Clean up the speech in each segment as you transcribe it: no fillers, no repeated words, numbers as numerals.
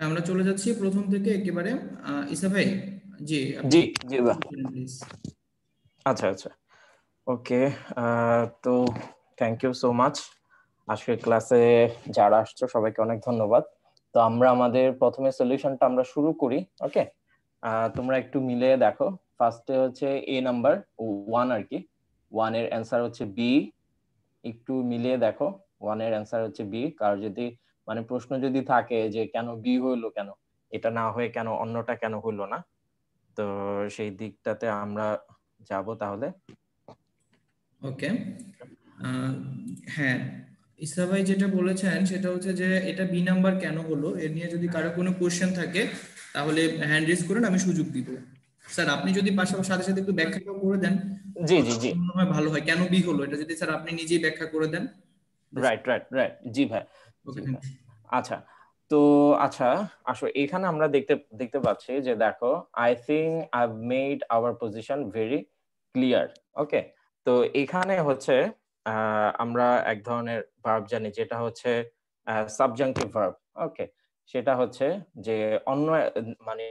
আমরা চলে যাচ্ছি প্রথম থেকে একেবারে। ইসা ভাই, জি আপনি জি জি বা প্লিজ। আচ্ছা আচ্ছা ওকে। তো থ্যাংক ইউ সো মাচ। আজকের ক্লাসে যারা আসছো সবাইকে অনেক ধন্যবাদ। তো আমরা আমাদের প্রথমে সলিউশনটা আমরা শুরু করি। ওকে, তোমরা একটু মিলিয়ে দেখো। ফার্স্টে হচ্ছে এ নাম্বার 1 আর কি, 1 এর অ্যান্সার হচ্ছে বি। একটু মিলিয়ে দেখো, 1 এর অ্যান্সার হচ্ছে বি। কার যদি মানে প্রশ্ন যদি থাকে যে কেন বি হইলো, কেন এটা না হয়ে কেন অন্যটা কেন হইলো না, তো সেই দিকটাতে আমরা যাব তাহলে। ওকে, হ্যাঁ, ইসা ভাই যেটা বলেছেন সেটা হচ্ছে যে এটা বি নাম্বার কেন হলো, এ নিয়ে যদি কারো কোনো কোশ্চেন থাকে তাহলে হ্যান্ড রেজ করেন, আমি সুযোগ দিব। স্যার আপনি যদি পাশাপাশি সাথে সাথে একটু ব্যাখ্যাটাও করে দেন জি জি জি, মনে হয় ভালো হয়। কেন বি হলো এটা যদি স্যার আপনি নিজেই ব্যাখ্যা করে দেন। রাইট রাইট রাইট, জি ভাই, ওকে, জি থ্যাংক ভাই। ইউ। আচ্ছা, তো আচ্ছা আসলে এখানে আমরা দেখতে দেখতে পাচ্ছি যে দেখো, I think I made our position very clear. Okay, তো এখানে হচ্ছে আমরা এক ধরনের ভার্ব জানি যেটা হচ্ছে সাবজাংটিভ ভার্ব। ওকে, সেটা হচ্ছে যে অন্য মানে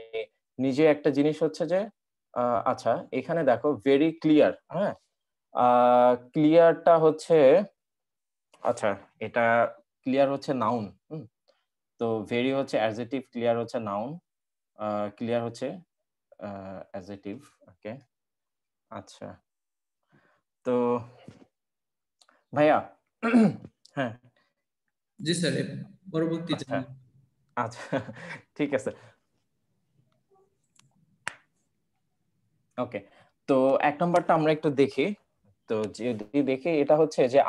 নিজে একটা জিনিস হচ্ছে যে আচ্ছা এখানে দেখো ভেরি ক্লিয়ার। হ্যাঁ, ক্লিয়ারটা হচ্ছে আচ্ছা, এটা ক্লিয়ার হচ্ছে নাউন। তো ভেরি হচ্ছে অ্যাডজেক্টিভ, ক্লিয়ার হচ্ছে নাউন, ক্লিয়ার হচ্ছে অ্যাডজেক্টিভ। ওকে, আচ্ছা তো ভাইয়া হ্যাঁ, জি স্যার, পরবর্তীতে। আচ্ছা আচ্ছা ঠিক আছে। ওকে, তো এক নম্বরটা আমরা একটু দেখি। তো যদি দেখি এটা হচ্ছে যে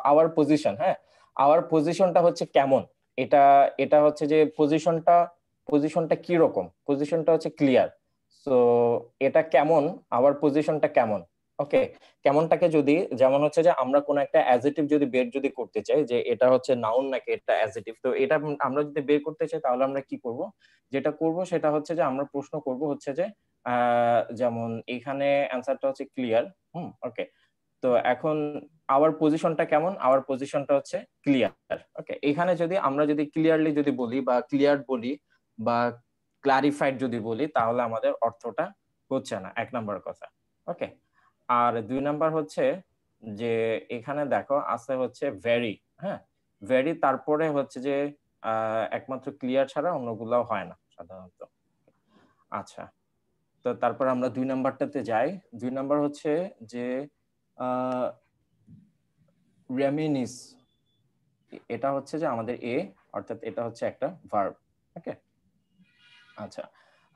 আওয়ার পজিশন। হ্যাঁ, আওয়ার পজিশনটা হচ্ছে কেমন, এটা এটা হচ্ছে যে পজিশনটা পজিশনটা কি রকম, পজিশনটা হচ্ছে ক্লিয়ার। সো এটা কেমন, আওয়ার পজিশনটা কেমন। ওকে, কেমনটাকে যদি যেমন হচ্ছে যে আমরা কোন একটা অ্যাডজেক্টিভ যদি বের যদি করতে চাই যে এটা হচ্ছে নাউন নাকি এটা অ্যাডজেক্টিভ, তো এটা আমরা যদি বের করতে চাই তাহলে আমরা কি করব, যেটা করব সেটা হচ্ছে যে আমরা প্রশ্ন করব হচ্ছে যে যেমন এখানে অ্যান্সারটা হচ্ছে ক্লিয়ার। ওকে, তো এখন আওয়ার পজিশনটা কেমন, আওয়ার পজিশনটা হচ্ছে ক্লিয়ার। ওকে, এখানে যদি আমরা যদি ক্লিয়ারলি যদি বলি বা ক্লিয়ার বলি বা ক্লারিফাইড যদি বলি তাহলে আমাদের অর্থটা হচ্ছে না, এক নম্বর কথা। ওকে, আর দুই নাম্বার হচ্ছে যে এখানে দেখো আছে হচ্ছে ভেরি। হ্যাঁ, ভেরি তারপরে হচ্ছে যে একমাত্র ক্লিয়ার ছাড়া অন্যগুলো হয় না সাধারণত। আচ্ছা, তো তারপর আমরা দুই নাম্বারটাতে যাই। দুই নাম্বার হচ্ছে যে রেমিনিস, এটা হচ্ছে যে আমাদের এ, অর্থাৎ এটা হচ্ছে একটা ভার্ব। ওকে, আচ্ছা,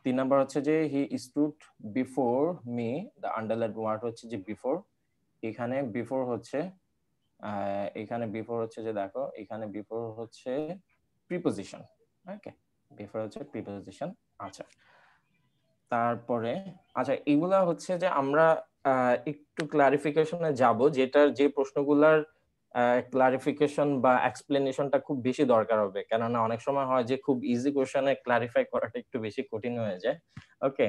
তিন নাম্বার হচ্ছে যে he stood before me, the underline word হচ্ছে যে বিফোর। এখানে বিফোর হচ্ছে এখানে বিফোর হচ্ছে যে দেখো এখানে বিফোর হচ্ছে প্রিপোজিশন। ওকে, বিফোর হচ্ছে প্রিপোজিশন। আচ্ছা, তারপরে আচ্ছা এগুলা হচ্ছে যে আমরা একটু ক্লারিফিকেশনে যাব, যেটার যে প্রশ্নগুলার ক্লারিফিকেশন বা এক্সপ্লেনেশনটা খুব বেশি দরকার হবে, কেননা অনেক সময় হয় যে খুব ইজি কোশ্চেনে ক্লারিফাই করাটা একটু বেশি কঠিন হয়ে যায়। ওকে,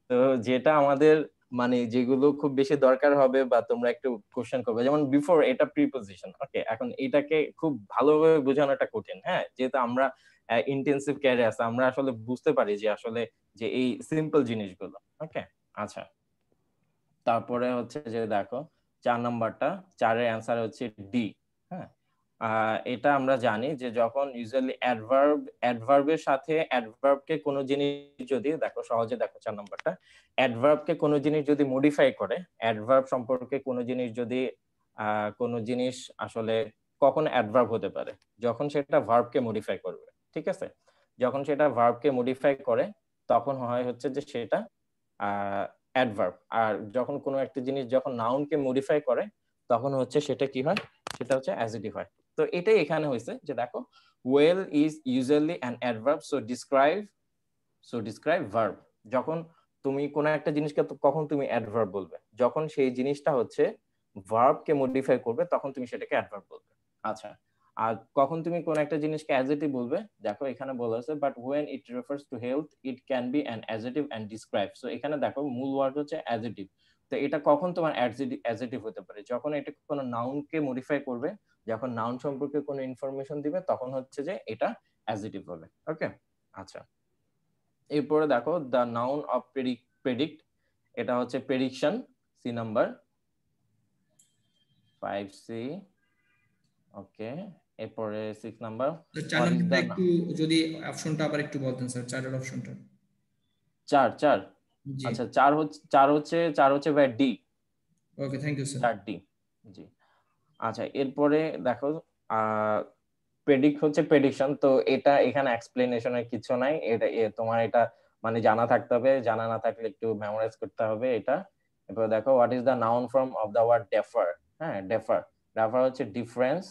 তো যেটা আমাদের মানে যেগুলো খুব বেশি দরকার হবে বা তোমরা একটু কোশ্চেন করবে, যেমন বিফোর এটা প্রিপোজিশন। ওকে, এখন এটাকে খুব ভালোভাবে বোঝানোটা কঠিন। হ্যাঁ, যেহেতু আমরা ইন্টেন্সিভ ক্যারিয়ার আছে, আমরা আসলে বুঝতে পারি যে আসলে যে এই সিম্পল জিনিসগুলো। ওকে, আচ্ছা, তারপরে হচ্ছে যে দেখো চার নাম্বারটা, চারের অ্যান্সার হচ্ছে ডি। হ্যাঁ, এটা আমরা জানি যে যখন ইউজুয়ালি অ্যাডভার্বের সাথে অ্যাডভার্বকে কোনো জিনিস যদি দেখো সহজে দেখো চার নাম্বারটা, অ্যাডভার্বকে কোনো জিনিস যদি মডিফাই করে, অ্যাডভার্ব সম্পর্কে কোনো জিনিস যদি কোনো জিনিস আসলে কখন অ্যাডভার্ব হতে পারে, যখন সেটা ভার্বকে মডিফাই করবে। ঠিক আছে, যখন সেটা ভার্বকে মডিফাই করে তখন হয় হচ্ছে যে সেটা অ্যাডভার্ব। আর যখন কোনো একটা জিনিস যখন নাউনকে মডিফাই করে তখন হচ্ছে সেটা কি হয়, সেটা হচ্ছে অ্যাডজেক্টিভ হয়। তো এটাই এখানে হয়েছে যে দেখো, well is usually an adverb, so describe verb. যখন তুমি কোনো একটা জিনিসকে কখন তুমি অ্যাডভার্ব বলবে, যখন সেই জিনিসটা হচ্ছে ভার্বকে মডিফাই করবে তখন তুমি সেটাকে অ্যাডভার্ব বলবে। আচ্ছা, আর কখন তুমি কোন একটা জিনিসকে অ্যাডজেক্টিভ বলবে, দেখো এখানে বলা আছে but when it refers to health it can be an adjective and describe. So এখানে দেখো মূল ওয়ার্ড হচ্ছে অ্যাডজেক্টিভ। তো এটা কখন তোমার অ্যাডজেক্টিভ হতে পারে, যখন এটা কোনো নাউনকে মডিফাই করবে, যখন নাউন সম্পর্কে কোনো ইনফরমেশন দিবে তখন হচ্ছে যে এটা অ্যাডজেক্টিভ হবে। ওকে, আচ্ছা, এরপরে দেখো দ্য নাউন অফ প্রেডিক্ট, এটা হচ্ছে প্রেডিকশন, সি নাম্বার 5C। ওকে, এরপরে 6 নাম্বার, চার হোয়াট ইজ নম্বরটা দ্য একটু যদি অপশনটা আবার একটু বলতেন স্যার, চারের অপশনটা। 4 জি, আচ্ছা, 4 হচ্ছে ভাই D, okay, thank you sir. 4D। জি, আচ্ছা, এরপরে দেখো প্রেডিক্ট হচ্ছে প্রেডিকশন, তো এটা এখানে এক্সপ্লেনেশনের কিছু নাই, এটা তোমার এটা মানে জানা থাকতে হবে, জানা না থাকলে একটু মেমোরাইজ করতে হবে এটা। এরপর দেখো what is the noun form of the word defer. হ্যাঁ, ডেফার, ডেফার হচ্ছে ডিফারেন্স।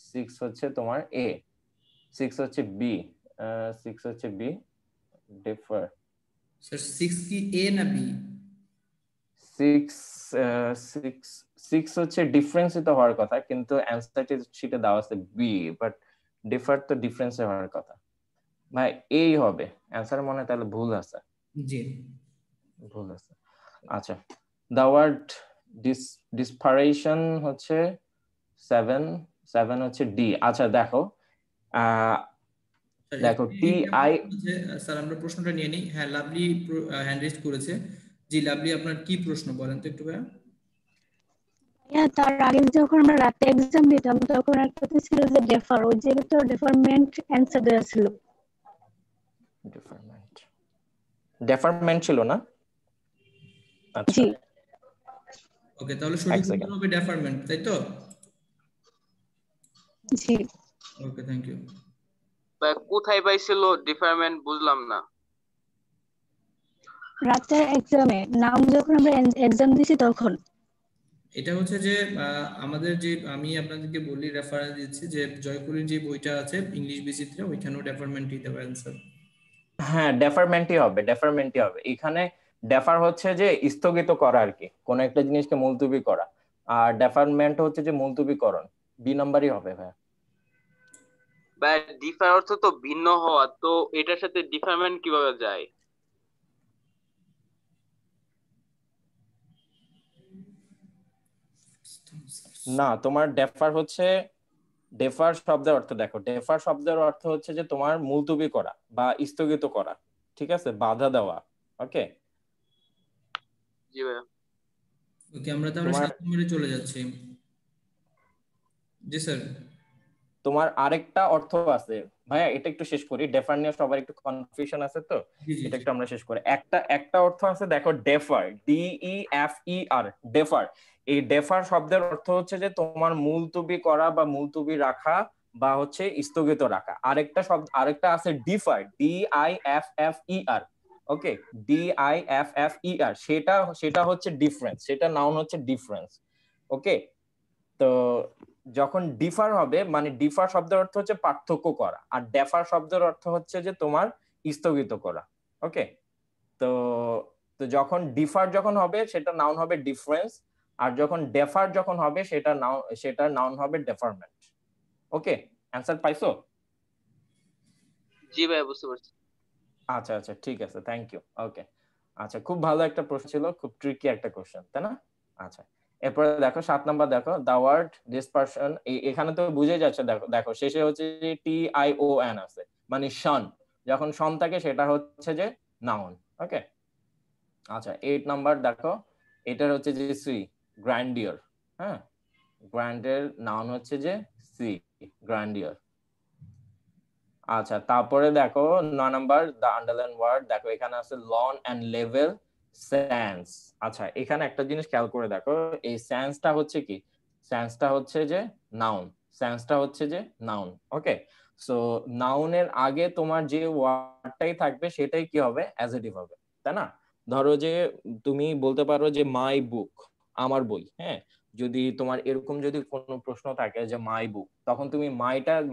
6 হচ্ছে তোমার এ, 6 হচ্ছে বি, 6 হচ্ছে বি, ডেফার। স্যার 6 কি এ না বি? 6 সিক্স 6 হচ্ছে ডিফারেন্সই তো হওয়ার কথা, কিন্তু অ্যান্সারটি শিটে দেওয়া আছে বি, বাট ডিফার তো ডিফারেন্সে হওয়ার কথা। ভাই এই হবে অ্যান্সার, মনে হয় তাহলে ভুল আছে, জি, ভুল আছে। আচ্ছা, দ্য ওয়ার্ড ডিসপারেশন হচ্ছে 7, 7 হচ্ছে ডি। আচ্ছা দেখো, স্যার দেখো এখানে টি একটা আই, প্রশ্ন আছে, স্যার আমরা প্রশ্নটা নিয়ে নিই। হ্যাঁ, লাভলি হ্যান্ড রেজ করেছে। জি লাভলি, আপনার কি প্রশ্ন বলেন তো একটু ভাইয়া। হ্যাঁ, তার আগে যখন আমরা রাতে এক্সাম দিতাম তখন একটাতে ছিল যে ডেফার, ওই যে তো ডেফারমেন্ট অ্যান্সার দেওয়া ছিল। ডেফারমেন্ট, ডেফারমেন্ট ছিল না? আচ্ছা, জি ওকে, তাহলে এক সঠিক উত্তর সেকেন্ড। হবে ডেফারমেন্ট, তাই তো? জি, ওকে, থ্যাংক ইউ। কোথায় পাইছিল ডিপার্টমেন্ট, বুঝলাম না। রাতের এক্সামে নাম যখন আমরা এক্সাম দিছি তখন। এটা হচ্ছে যে আমাদের যে, আমি আপনাদেরকে বলি রেফারেন্স দিচ্ছি যে জয়পুরের যে বইটা আছে ইংলিশ বিচিত্রা, ওইখানেও ডেফারমেন্টই দেওয়া অ্যান্সার। হ্যাঁ, ডেফারমেন্টই হবে, ডেফারমেন্টই হবে এখানে। ডেফার হচ্ছে যে স্থগিত করা আর কি, কোন একটা জিনিসকে মুলতবি করা, আর ডেফারমেন্ট হচ্ছে যে মুলতবিকরণ। বি নাম্বারই হবে ভাই। বা ডিফার অর্থ তো ভিন্ন হওয়া, তো এটার সাথে ডিফারমেন্ট কিভাবে যায়? না, তোমার ডেফার হচ্ছে, ডেফার শব্দের অর্থ দেখো, ডেফার শব্দের অর্থ হচ্ছে যে তোমার মুলতবি করা বা স্থগিত করা, ঠিক আছে, বাধা দেওয়া। ওকে, জি ভাইয়া। ওকে, আমরা তাহলে তোমার 7 নম্বরে চলে যাচ্ছি। জি স্যার। তোমার আরেকটা অর্থ আছে ভাইয়া, এটা একটু শেষ করি, ডেফার নিয়ে সবার একটু কনফিউশন আছে তো, জি জি এটা জি। একটু আমরা শেষ করি। একটা একটা অর্থ আছে দেখো, ডেফার, DEFER, ডেফার। এই ডেফার শব্দের অর্থ হচ্ছে যে তোমার মুলতবি করা বা মুলতবি রাখা বা হচ্ছে স্থগিত রাখা। আরেকটা শব্দ, আরেকটা আছে ডিফার, DIFFER। ওকে, DIFFER, সেটা সেটা হচ্ছে ডিফারেন্স, সেটা নাউন হচ্ছে ডিফারেন্স। ওকে, তো যখন ডিফার হবে, মানে ডিফার শব্দের অর্থ হচ্ছে পার্থক্য করা, আর ডেফার শব্দের অর্থ হচ্ছে যে তোমার স্থগিত করা। ওকে, তো তো যখন ডিফার যখন হবে সেটা নাউন হবে ডিফারেন্স, আর যখন ডেফার যখন হবে সেটা নাউন হবে ডেফারমেন্ট। ওকে, অ্যান্সার পাইছো? জি ভাইয়া, বুঝতে পারছি। আচ্ছা আচ্ছা, ঠিক আছে, থ্যাংক ইউ। ওকে, আচ্ছা, খুব ভালো একটা প্রশ্ন ছিল, খুব ট্রিকি একটা কোশ্চেন, তাই না? আচ্ছা, এরপরে দেখো 7 নাম্বার, দেখো দা ওয়ার্ড ডিসপারশন, এখানে তো বুঝে যাচ্ছে, দেখো দেখো শেষে হচ্ছে যে TION আছে, মানে শন, যখন শন থাকে সেটা হচ্ছে যে নাউন। ওকে, আচ্ছা 8 নাম্বার দেখো, এটার হচ্ছে যে সি, গ্র্যান্ডিয়র। হ্যাঁ, গ্র্যান্ডের নাউন হচ্ছে যে সি, গ্র্যান্ডিয়র। আচ্ছা, তারপরে দেখো 9 নাম্বার, দা আন্ডারলাইন ওয়ার্ড, দেখো এখানে আছে লন এন্ড লেভেল সেন্স। আচ্ছা, এখানে একটা জিনিস খেয়াল করে দেখো, এই সেন্সটা হচ্ছে কি, সেন্সটা হচ্ছে যে নাউন, সেন্সটা হচ্ছে যে নাউন। ওকে, সো নাউনের আগে তোমার যে ওয়ার্ডটাই থাকবে সেটাই কি হবে, অ্যাডজেক্টিভ হবে, তাই না? ধরো যে তুমি বলতে পারো যে মাই বুক, আমার বই। হ্যাঁ, যদি তোমার এরকম যদি কোনো প্রশ্ন থাকে যে মাই বুক, তখন তুমি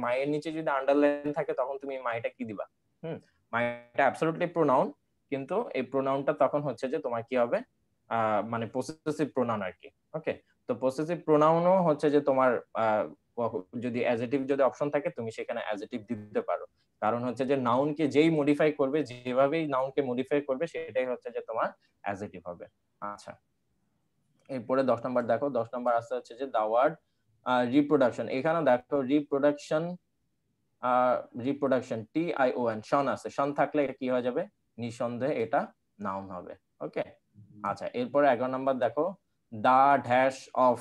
মায়ের নিচে যদি আন্ডারলাইন থাকে তখন তুমি মাইটা কি দিবা? মাইটা অ্যাবসলিউটলি প্রোনাউন, কিন্তু এই প্রোনাউনটা তখন হচ্ছে যে তোমার কি হবে, মানে পসেসিভ প্রোনাউন আর কি। ওকে, তো পসেসিভ প্রোনাউনও হচ্ছে যে তোমার যদি অ্যাডজেক্টিভ যদি অপশন থাকে তুমি সেখানে অ্যাডজেক্টিভ দিতে পারো, কারণ হচ্ছে যে নাউনকে যেই মডিফাই করবে, যেভাবেই নাউনকে মডিফাই করবে সেটাই হচ্ছে যে তোমার অ্যাডজেক্টিভ হবে। আচ্ছা, এরপরে 10 নাম্বার দেখো, 10 নাম্বার আসতে হচ্ছে যে দা ওয়ার্ড রিপ্রোডাকশন। এখানে দেখো রিপ্রোডাকশন রিপ্রোডাকশন TION শন আছে, শন থাকলে কি হয়ে যাবে, নিঃসন্দেহে এটা নাউন হবে। ওকে, আচ্ছা এরপরে 11 নাম্বার দেখো, the dash of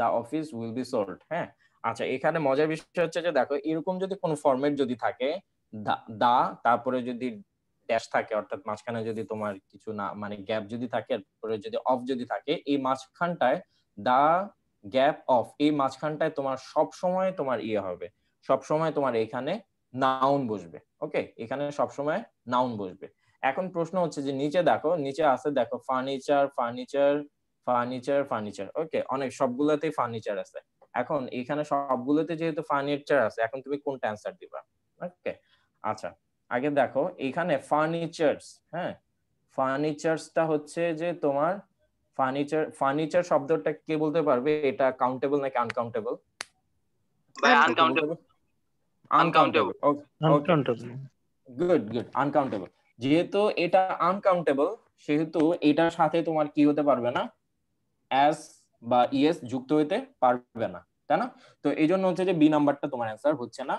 the office will be sold. হ্যাঁ, আচ্ছা এখানে মজার বিষয় হচ্ছে যে দেখো এরকম যদি কোনো ফরম্যাট যদি থাকে, দা তারপরে যদি ড্যাশ থাকে, অর্থাৎ মাঝখানে যদি তোমার কিছু না মানে গ্যাপ যদি থাকে, এরপরে যদি অফ যদি থাকে, এই মাঝখানটায় দা গ্যাপ অফ, এই মাঝখানটায় তোমার সব সময় তোমার হবে, সব সময় তোমার এখানে নাউন বসবে। ওকে, এখানে সব সময় নাউন বসবে। এখন প্রশ্ন হচ্ছে যে নিচে দেখো, নিচে আছে দেখো ফার্নিচার ফার্নিচার ফার্নিচার ফার্নিচার। ওকে, অনেক সবগুলোতেই ফার্নিচার আছে। এখন এখানে সবগুলোতে যেহেতু ফার্নিচার আছে, এখন তুমি কোনটা অ্যান্সার দিবা? ওকে, আচ্ছা আগে দেখো এখানে ফার্নিচারস, হ্যাঁ ফার্নিচারসটা হচ্ছে যে তোমার ফার্নিচার, ফার্নিচার শব্দটা কে বলতে পারবে এটা কাউন্টেবল নাকি আনকাউন্টেবল? ভাই uncountable. Uncountable. Uncountable. Good good, uncountable. যেহেতু এটা আনকাউন্টেবল, সেহেতু এটার সাথে তোমার কি হতে পারবে না, অ্যাস বা ইএস যুক্ত হইতে পারবে না, তাই না? তো এই জন্য হচ্ছে যে বি নাম্বারটা তোমার অ্যান্সার হচ্ছে না।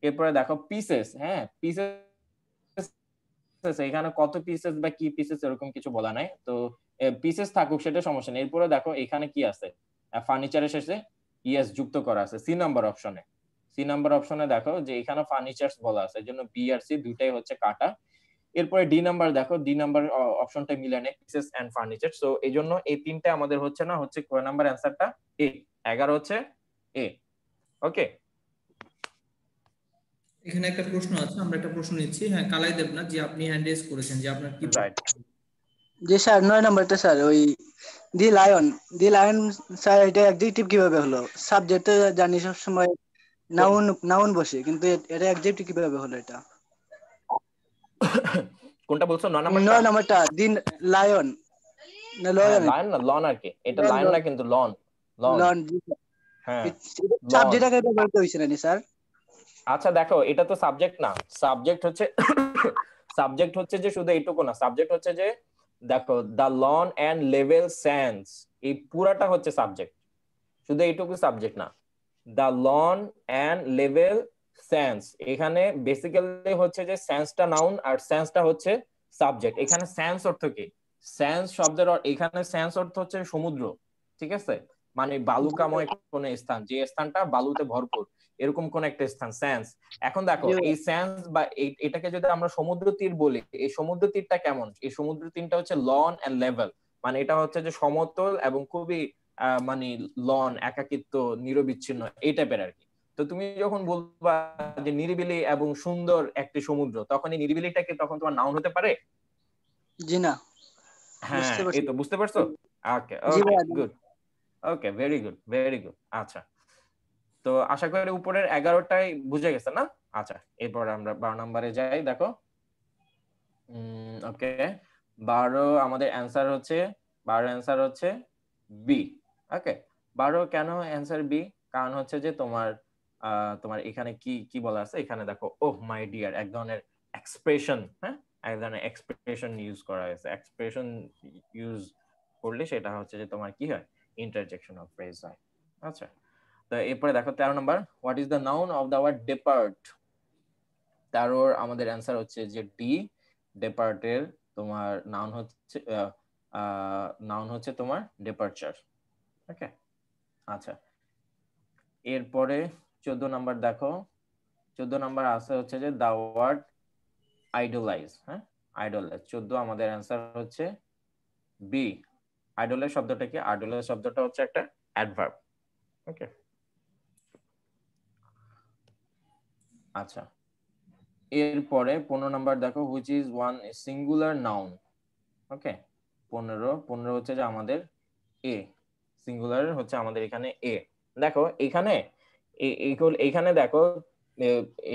এরপরে দেখো পিসেস, হ্যাঁ পিসেস, এখানে কত পিসেস বা কি পিসেস এরকম কিছু বলা নাই, তো পিসেস থাকুক সেটা সমস্যা নেই। এরপরে দেখো এখানে কি আছে, ফার্নিচারের শেষে ইএস যুক্ত করা আছে সি নাম্বার অপশনে। সি নাম্বার অপশনে দেখো যে এখানে ফার্নিচারস বলা আছে, এর জন্য বি আর সি দুইটাই হচ্ছে কাটা। এরপরে ডি নাম্বার দেখো, ডি নাম্বার অপশনটা মিলে নেই, পিসেস এন্ড ফার্নিচার। সো এই জন্য এই তিনটা আমাদের হচ্ছে না, হচ্ছে কয় নাম্বার অ্যান্সারটা? এ, 11 হচ্ছে এ। ওকে, এখানে একটা প্রশ্ন আছে, আমরা একটা প্রশ্ন নিচ্ছি। হ্যাঁ, কালাই দেবনাথ জি, আপনি হ্যান্ড রেজ করেছেন, যে আপনার কি রাইট। জি স্যার, 9 নাম্বারটা স্যার, ওই দি লায়ন, দি লায়ন স্যার, এটা অ্যাডজেক্টিভ কিভাবে হলো? সাবজেক্টে জানি সব সময় নাউন নাউন বসে, কিন্তু এটা অ্যাডজেক্টিভ কিভাবে হলো এটা? কোনটা বলছো? 9 9 নাম্বারটা? নাম্বারটা দি লায়ন না হ্যাঁ লয়ন? লায়ন না, লন আর কি, এটা লায়ন না কিন্তু লন, লন। লন। হ্যাঁ লন। সাবজেক্টটা ব্যবহার হইছে না স্যার? আচ্ছা দেখো এটা তো সাবজেক্ট না, সাবজেক্ট হচ্ছে সাবজেক্ট হচ্ছে যে শুধু এইটুকু না, সাবজেক্ট হচ্ছে যে দেখো দা লন এন্ড লেভেল স্যান্স, এই পুরাটা হচ্ছে সাবজেক্ট, শুধু এইটুকু সাবজেক্ট না। দা লন এন্ড লেভেল স্যান্স, এখানে বেসিক্যালি হচ্ছে যে স্যান্সটা নাউন আর স্যান্সটা হচ্ছে সাবজেক্ট। এখানে স্যান্স অর্থ কি, স্যান্স শব্দের এখানে স্যান্স অর্থ হচ্ছে সমুদ্র, ঠিক আছে? মানে বালুকাময় কোন স্থান, যে স্থানটা বালুতে ভরপুর, এরকম কোন একটা স্থান স্যান্স। এখন দেখো এই স্যান্স বা এটাকে যদি আমরা সমুদ্র তীর বলি, এই সমুদ্র তীরটা কেমন? এই সমুদ্র তীরটা হচ্ছে লন এন্ড লেভেল, মানে এটা হচ্ছে যে সমতল এবং খুবই মানে লন, একাকিত্ব, নিরবিচ্ছিন্ন, এই টাইপের আর কি। তো তুমি যখন বলবা যে নিরিবিলি এবং সুন্দর একটি সমুদ্র, তখন এই নিরিবিলিটা কি তখন তোমার নাউন হতে পারে? জি না। হ্যাঁ এই তো বুঝতে পারছো। ওকে জি ওকে ভাইয়া। Good, okay very good very good. আচ্ছা, তো আশা করি উপরের 11টাই বুঝে গেছে না? আচ্ছা এরপর আমরা 12 নম্বরে যাই। দেখো ওকে, 12 আমাদের অ্যান্সার হচ্ছে, 12 অ্যান্সার হচ্ছে বি। ওকে, 12 কেন অ্যান্সার বি? কারণ হচ্ছে যে তোমার তোমার এখানে কি কি বলা আছে, এখানে দেখো ওহ মাই ডিয়ার, এক ধরনের এক্সপ্রেশন, হ্যাঁ এক ধরনের এক্সপ্রেশন ইউজ করা হয়েছে। এক্সপ্রেশন ইউজ করলে সেটা হচ্ছে যে তোমার কি হয়, ইন্টারজেকশন অফ ফ্রেজ হয়। আচ্ছা, তো এরপরে দেখো 13 নম্বর, what is the noun of the word depart? 13 আমাদের অ্যান্সার হচ্ছে যে ডি, ডেপার্টের তোমার নাউন হচ্ছে নাউন হচ্ছে তোমার ডেপারচার। ওকে, আচ্ছা এরপরে 14 নাম্বার দেখো, 14 নাম্বার আছে হচ্ছে যে দা ওয়ার্ড আইডলাইজ। হ্যাঁ আইডলাইজ, 14 আমাদের অ্যান্সার হচ্ছে বি। আইডলাইজ শব্দটা কি? আইডলাইজ শব্দটা হচ্ছে একটা অ্যাডভার্ব। ওকে, আচ্ছা এরপরে 15 নাম্বার দেখো, which is one singular noun. Okay, 15 হচ্ছে যে আমাদের এ, সিঙ্গুলার হচ্ছে আমাদের এখানে এ। দেখো এখানে এইখানে দেখো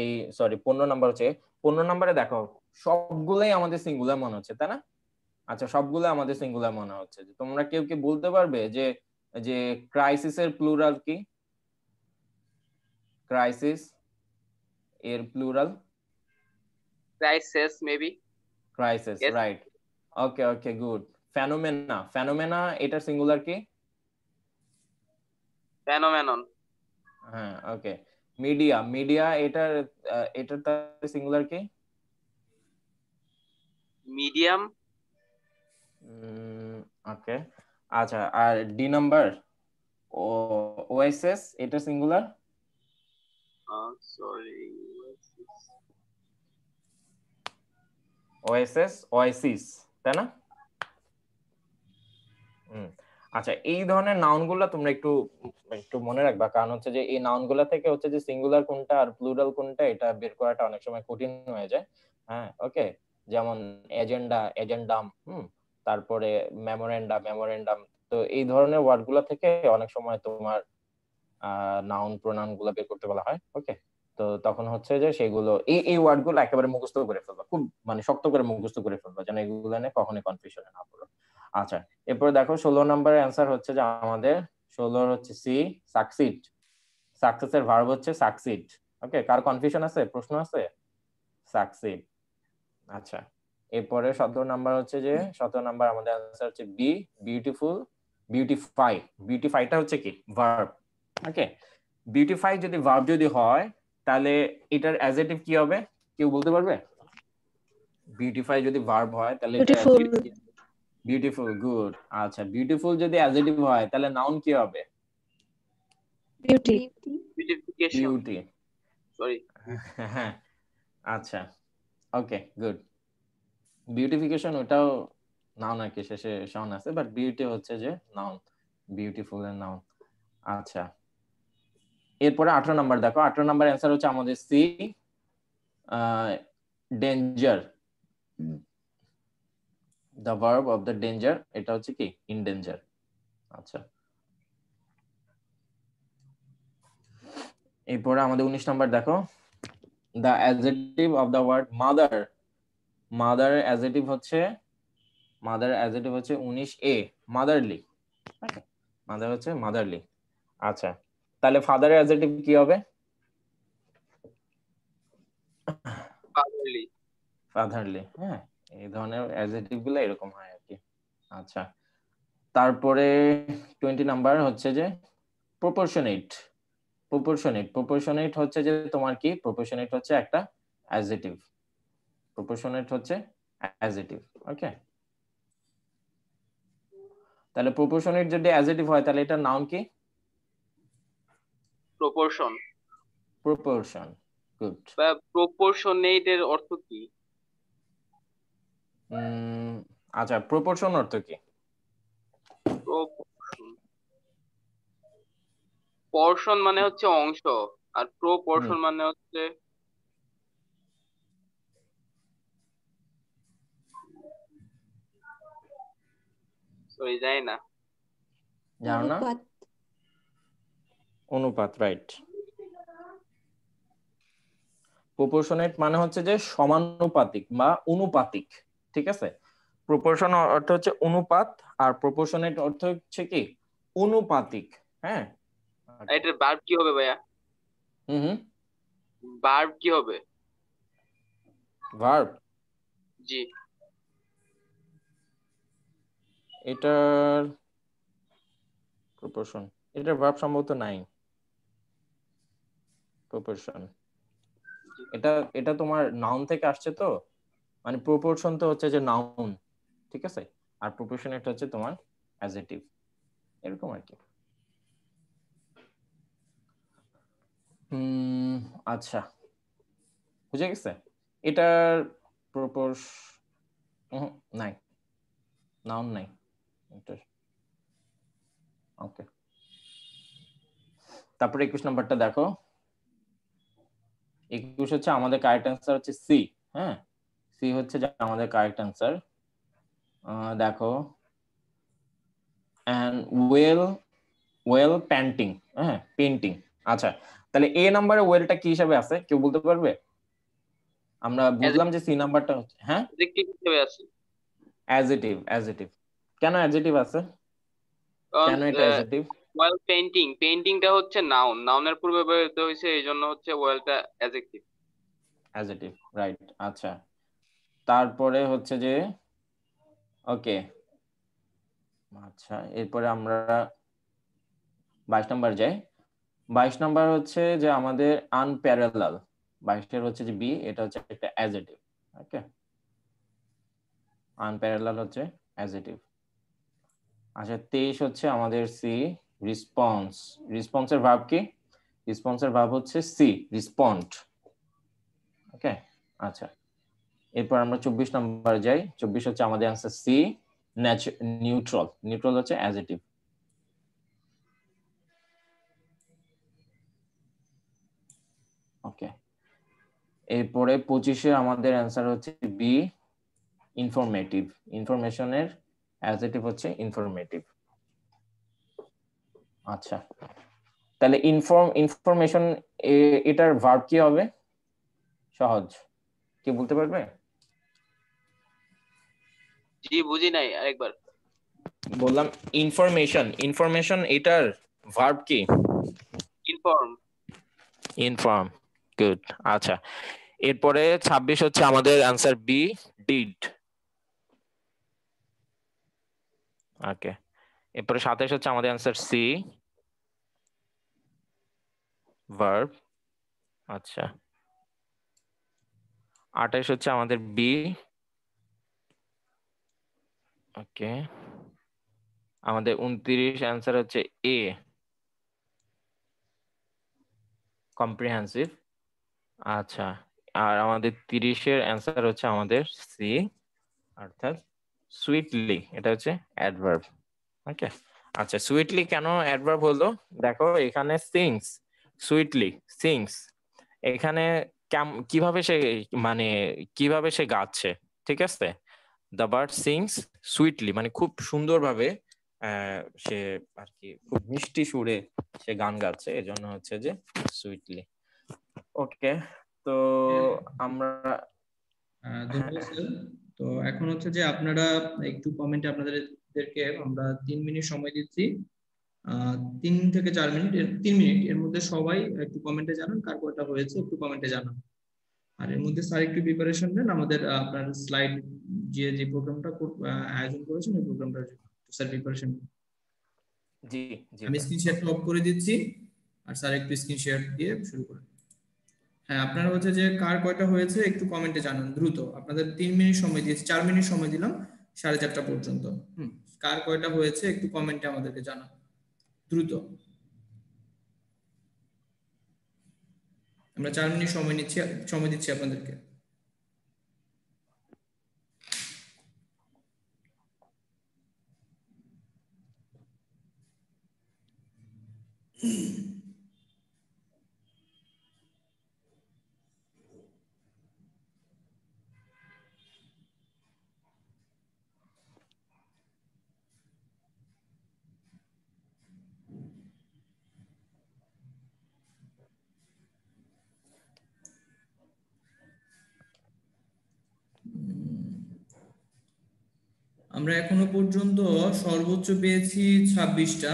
এই সরি 15 নাম্বার হচ্ছে, 15 নাম্বারে দেখো সবগুলাই আমাদের সিঙ্গুলার মনে হচ্ছে, তাই না? আচ্ছা সবগুলো আমাদের সিঙ্গুলার মনে হচ্ছে। তোমরা কেউ কি বলতে পারবে যে যে ক্রাইসিসের প্লুরাল কি? ক্রাইসিস এর plural? Crisis maybe. Crisis, Yes. Right. Okay okay good. Phenomena, phenomena এটার সিঙ্গুলার কি? ফেনোমেনন। হ্যাঁ ওকে। মিডিয়া, মিডিয়া এটার সিঙ্গুলার কি? মিডিয়াম। ওকে, আচ্ছা। আর ডি নাম্বার ওএসএস এটা সিঙ্গুলার? সরি, ওএসএস ওয়াইসিস, তাই না? আচ্ছা, এই ধরনের নাউন গুলা তোমরা একটু একটু মনে রাখবা, কারণ হচ্ছে যে এই নাউন গুলা থেকে হচ্ছে যে সিঙ্গুলার কোনটা আর প্লুরাল কোনটা এটা বের করাটা অনেক সময় কঠিন হয়ে যায়। হ্যাঁ, ওকে। যেমন এজেন্ডা, এজেন্ডাম, তারপরে মেমোরেন্ডাম। তো এই ধরনের ওয়ার্ড গুলা থেকে অনেক সময় তোমার নাউন প্রোনাউন গুলা বের করতে বলা হয়। ওকে, তো তখন হচ্ছে যে সেগুলো এই ওয়ার্ড গুলো একেবারে মুখস্থ করে ফেলবা, খুব মানে শক্ত করে মুখস্থ করে ফেলবা, যেন এগুলো নিয়ে কখনোই কনফিউশনে না পড়ো। আচ্ছা, এরপরে দেখো 16 নম্বরের অ্যান্সার হচ্ছে যে আমাদের 16 হচ্ছে সি, সাকসিড। সাকসেসের ভার্ব হচ্ছে সাকসিড। ওকে, কার কনফিউশন আছে, প্রশ্ন আছে? সাকসিড। আচ্ছা, এরপরে 17 নাম্বার হচ্ছে যে 17 নাম্বার আমাদের অ্যান্সার হচ্ছে বি, বিউটিফুল। বিউটিফাই, বিউটিফাইটা হচ্ছে কি ভার্ব। ওকে, বিউটিফাই যদি ভার্ব যদি হয় তাহলে এটার অ্যাডজেক্টিভ কি হবে, কেউ বলতে পারবে? বিউটিফাই যদি ভার্ব হয় তাহলে এটা বিউটিফুল, গুড। আচ্ছা, বিউটিফুল যদি অ্যাডজেক্টিভ হয় তাহলে নাউন কি হবে? বিউটি। বিউটিফিকেশন। Beauty, sorry. হ্যাঁ। আচ্ছা, ওকে, গুড। বিউটিফিকেশন ওটাও নাউন আর কি, শেষে সাউন আছে, বাট বিউটি হচ্ছে যে নাউন, বিউটিফুল এর নাউন। আচ্ছা, এরপরে 18 নাম্বার দেখো, 18 নাম্বার অ্যান্সার হচ্ছে আমাদের C, danger. The verb of the danger এটা হচ্ছে কি ইন ডেঞ্জার। আচ্ছা, এরপরে আমাদের 19 নাম্বার দেখো, the adjective of the word mother. Mother adjective হচ্ছে 19A, মাদারলি। মাদার হচ্ছে মাদারলি। আচ্ছা, তাহলে ফাদারের অ্যাডজেক্টিভ কি হবে? ফাদারলি। ফাদারলি। হ্যাঁ, এই ধরনের অ্যাডজেক্টিভ গুলো এরকম হয় আর কি। আচ্ছা, তারপরে 20 নাম্বার হচ্ছে যে প্রপোর্শনেট। প্রপোর্শনেট হচ্ছে যে তোমার কি, প্রপোর্শনেট হচ্ছে একটা অ্যাডজেক্টিভ। প্রপোর্শনেট হচ্ছে অ্যাডজেক্টিভ। ওকে, তাহলে প্রপোর্শনেট যদি অ্যাডজেক্টিভ হয় তাহলে এটা নাউন কি? প্রপোর্শন। Proportion, good. বা প্রপোর্শনেট এর অর্থ কি? আচ্ছা, প্রপোর্শন অর্থ কি? পর্শন মানে হচ্ছে অংশ, আর প্রপোর্শন মানে হচ্ছে সরি জানি না। জানো না? অনুপাত, রাইট। প্রপোর্শনেট মানে হচ্ছে যে সমানুপাতিক বা অনুপাতিক, ঠিক আছে? প্রপোর্শন অর্থ হচ্ছে অনুপাত, আর প্রপোর্শনেট অর্থ হচ্ছে কি অনুপাতিক। হ্যাঁ, এটার ভার্ব কি হবে ভাইয়া? হুম, ভার্ব কি হবে? ভার্ব, জি। এটার প্রপোর্শন, এটার ভার্ব সম্ভবত নাই। প্রপোর্শন এটা এটা তোমার নাউন থেকে আসছে, তো মানে প্রপোর্শন তো হচ্ছে যে নাউন, ঠিক আছে, আর প্রপোর্শনেট হচ্ছে তোমার অ্যাডজেক্টিভ, এরকম আর কি। আচ্ছা, বুঝে গেছে। এটার প্রপোর্শ নাই, নাউন নাই এটার। ওকে, তারপরে 21 নাম্বারটা দেখো। 21 হচ্ছে আমাদের কারেক্ট অ্যান্সার হচ্ছে সি। হ্যাঁ, সি হচ্ছে যে আমাদের কারেক্ট অ্যান্সার। দেখো, and ওয়েল পেন্টিং, হ্যাঁ পেন্টিং। আচ্ছা, তাহলে এ নাম্বারে ওয়েলটা কি হিসাবে আছে, কেউ বলতে পারবে? আমরা বুঝলাম যে সি নাম্বারটা হচ্ছে, হ্যাঁ অ্যাডজেক্টিভ হিসেবে আছে। অ্যাডজেক্টিভ। কেন অ্যাডজেক্টিভ আছে, কারণ কেন এটা অ্যাডজেক্টিভ? ওয়েল পেইন্টিংটা হচ্ছে নাউন, নাউনের পূর্বে ব্যবহৃত হয়েছে, এই জন্য হচ্ছে ওয়েলটা অ্যাডজেক্টিভ। Adjective, right. আচ্ছা, তারপরে হচ্ছে যে ওকে, আচ্ছা, এরপরে আমরা 22 নাম্বার যাই। 22 নাম্বার হচ্ছে যে আমাদের আনপ্যারালাল, 22 হচ্ছে যে বি, এটা হচ্ছে একটা অ্যাডজেক্টিভ। ওকে, আনপ্যারালাল হচ্ছে অ্যাডজেক্টিভ। আচ্ছা 23 হচ্ছে আমাদের সি, রেসপন্স। রেসপন্সের ভার্ব কি? রেসপন্সের ভার্ব হচ্ছে সি, রেসপন্ড। ওকে, আচ্ছা এরপর আমরা 24 নাম্বার যাই। 24 হচ্ছে আমাদের आंसर সি, নিউট্রাল। নিউট্রাল হচ্ছে অ্যাডজেক্টিভ। ওকে, এরপরে 25-এ আমাদের অ্যান্সার হচ্ছে বি, ইনফরমেটিভ। ইনফরমেশনের অ্যাডজেক্টিভ হচ্ছে ইনফরমেটিভ। আচ্ছা তাহলে ইনফরমেশন এটার ভার্ব কি হবে? সহজ, কি বলতে পারবে? জি বুঝি নাই, আরেকবার। বললাম ইনফরমেশন, ইনফরমেশন এটার ভার্ব কি? ইনফর্ম। Inform, good. আচ্ছা এরপরে 26 হচ্ছে আমাদের অ্যান্সার বি, ডিড। ওকে, এরপরে 27 হচ্ছে আমাদের অ্যান্সার সি, ভার্ব। আচ্ছা 28 হচ্ছে আমাদের বি। ওকে, আমাদের 29 অ্যান্সার হচ্ছে এ, কম্প্রিহেন্সিভ। আচ্ছা আর আমাদের 30-এর অ্যান্সার হচ্ছে আমাদের সি, অর্থাৎ সুইটলি। এটা হচ্ছে অ্যাডভার্ব। ওকে, আচ্ছা সুইটলি কেন অ্যাডভার্ব হলো? দেখো এখানে সিংস, সুইটলি সিংস, এখানে কিভাবে সে মানে কিভাবে সে গাচ্ছে, ঠিক আছে? দ্য বার্ড সিংস সুইটলি মানে খুব সুন্দরভাবে সে আর কি খুব মিষ্টি সুরে সে গান গাচ্ছে, এজন্য হচ্ছে যে সুইটলি। ওকে, তো আমরা ধন্যবাদ স্যার। তো এখন হচ্ছে যে আপনারা একটু কমেন্টে আপনাদেরকে আমরা 3 মিনিট সময় দিচ্ছি। 3 থেকে 4 মিনিট, 3 মিনিট এর মধ্যে সবাই একটু কমেন্টে জানান কার কয়টা হয়েছে, একটু কমেন্টে জানান। আর এর মধ্যে স্যার একটু প্রিপারেশন নেন আমাদের আপনার স্লাইড যে প্রোগ্রামটা আয়োজন করেছেন ওই প্রোগ্রামটা স্যার প্রিপারেশন। জি জি আমি স্ক্রিন শেয়ারটা অফ করে দিচ্ছি আর স্যার একটু স্ক্রিন শেয়ার দিয়ে শুরু করেন। হ্যাঁ আপনারা হচ্ছে যে কার কয়টা হয়েছে একটু কমেন্টে জানান দ্রুত। আপনাদের 3 মিনিট সময় দিয়েছি, 4 মিনিট সময় দিলাম 4:30 পর্যন্ত। কার কয়টা হয়েছে একটু কমেন্টে আমাদেরকে জানান দ্রুত। আমরা 4 মিনিট সময় দিচ্ছি আপনাদেরকে। আমরা এখনো পর্যন্ত সর্বোচ্চ পেয়েছি 26টা।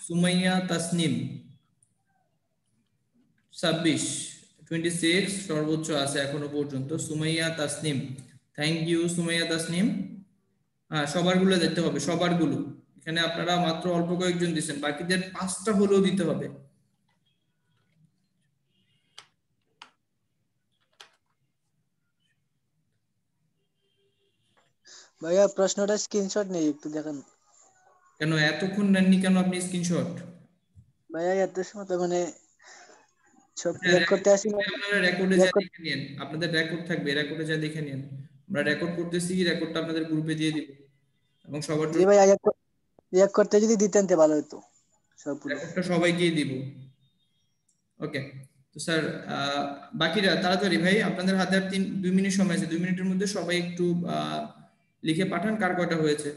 সুমাইয়া তাসনিম 26 সর্বোচ্চ আছে এখনো পর্যন্ত। Sumaiya Tasnim, thank you Sumaiya Tasnim. হ্যাঁ সবার গুলো দিতে হবে, সবার গুলো। এখানে আপনারা মাত্র অল্প কয়েকজন দিচ্ছেন, বাকিদের 5টা হলেও দিতে হবে। ভাইয়া প্রশ্নটা স্ক্রিনশট নেই, একটু দেখান। কেন এতক্ষণ নেননি কেন আপনি স্ক্রিনশট? ভাইয়া এত সময় তো মানে সব রেকর্ড করতে আসি না। আপনারা রেকর্ডে যা রেকর্ড, দেখে নিন, আপনাদের রেকর্ড থাকবে, রেকর্ডে যা দেখে নিন। আমরা রেকর্ড করতেছি, রেকর্ডটা আপনাদের গ্রুপে দিয়ে দিব এবং সবার জি জন্য ভাইয়া এক করতে যদি দিতেন তো ভালো হতো সবগুলো। রেকর্ডটা সবাইকেই দিব। ওকে, তো স্যার বাকিরা তাড়াতাড়ি ভাই, আপনাদের হাতে আর 2 মিনিট সময় আছে। 2 মিনিটের মধ্যে সবাই একটু লিখে পাঠান কার কয়টা হয়েছে।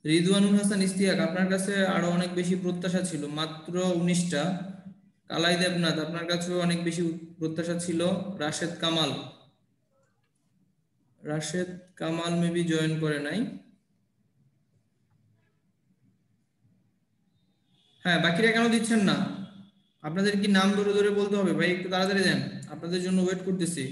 রিদওয়ানুল হাসান ইস্তিয়াক, আপনার কাছে আরো অনেক বেশি প্রত্যাশা ছিল, মাত্র 19টা। কালাই দেবনাথ, আপনার কাছেও অনেক বেশি প্রত্যাশা ছিল। রাশেদ কামাল, রাশেদ কামাল মেবি জয়েন করে নাই। হ্যাঁ বাকিরা কেন দিচ্ছেন না? আপনাদের কি নাম ধরে ধরে বলতে হবে ভাই? একটু তাড়াতাড়ি দেন, আপনাদের জন্য ওয়েট করতেছি।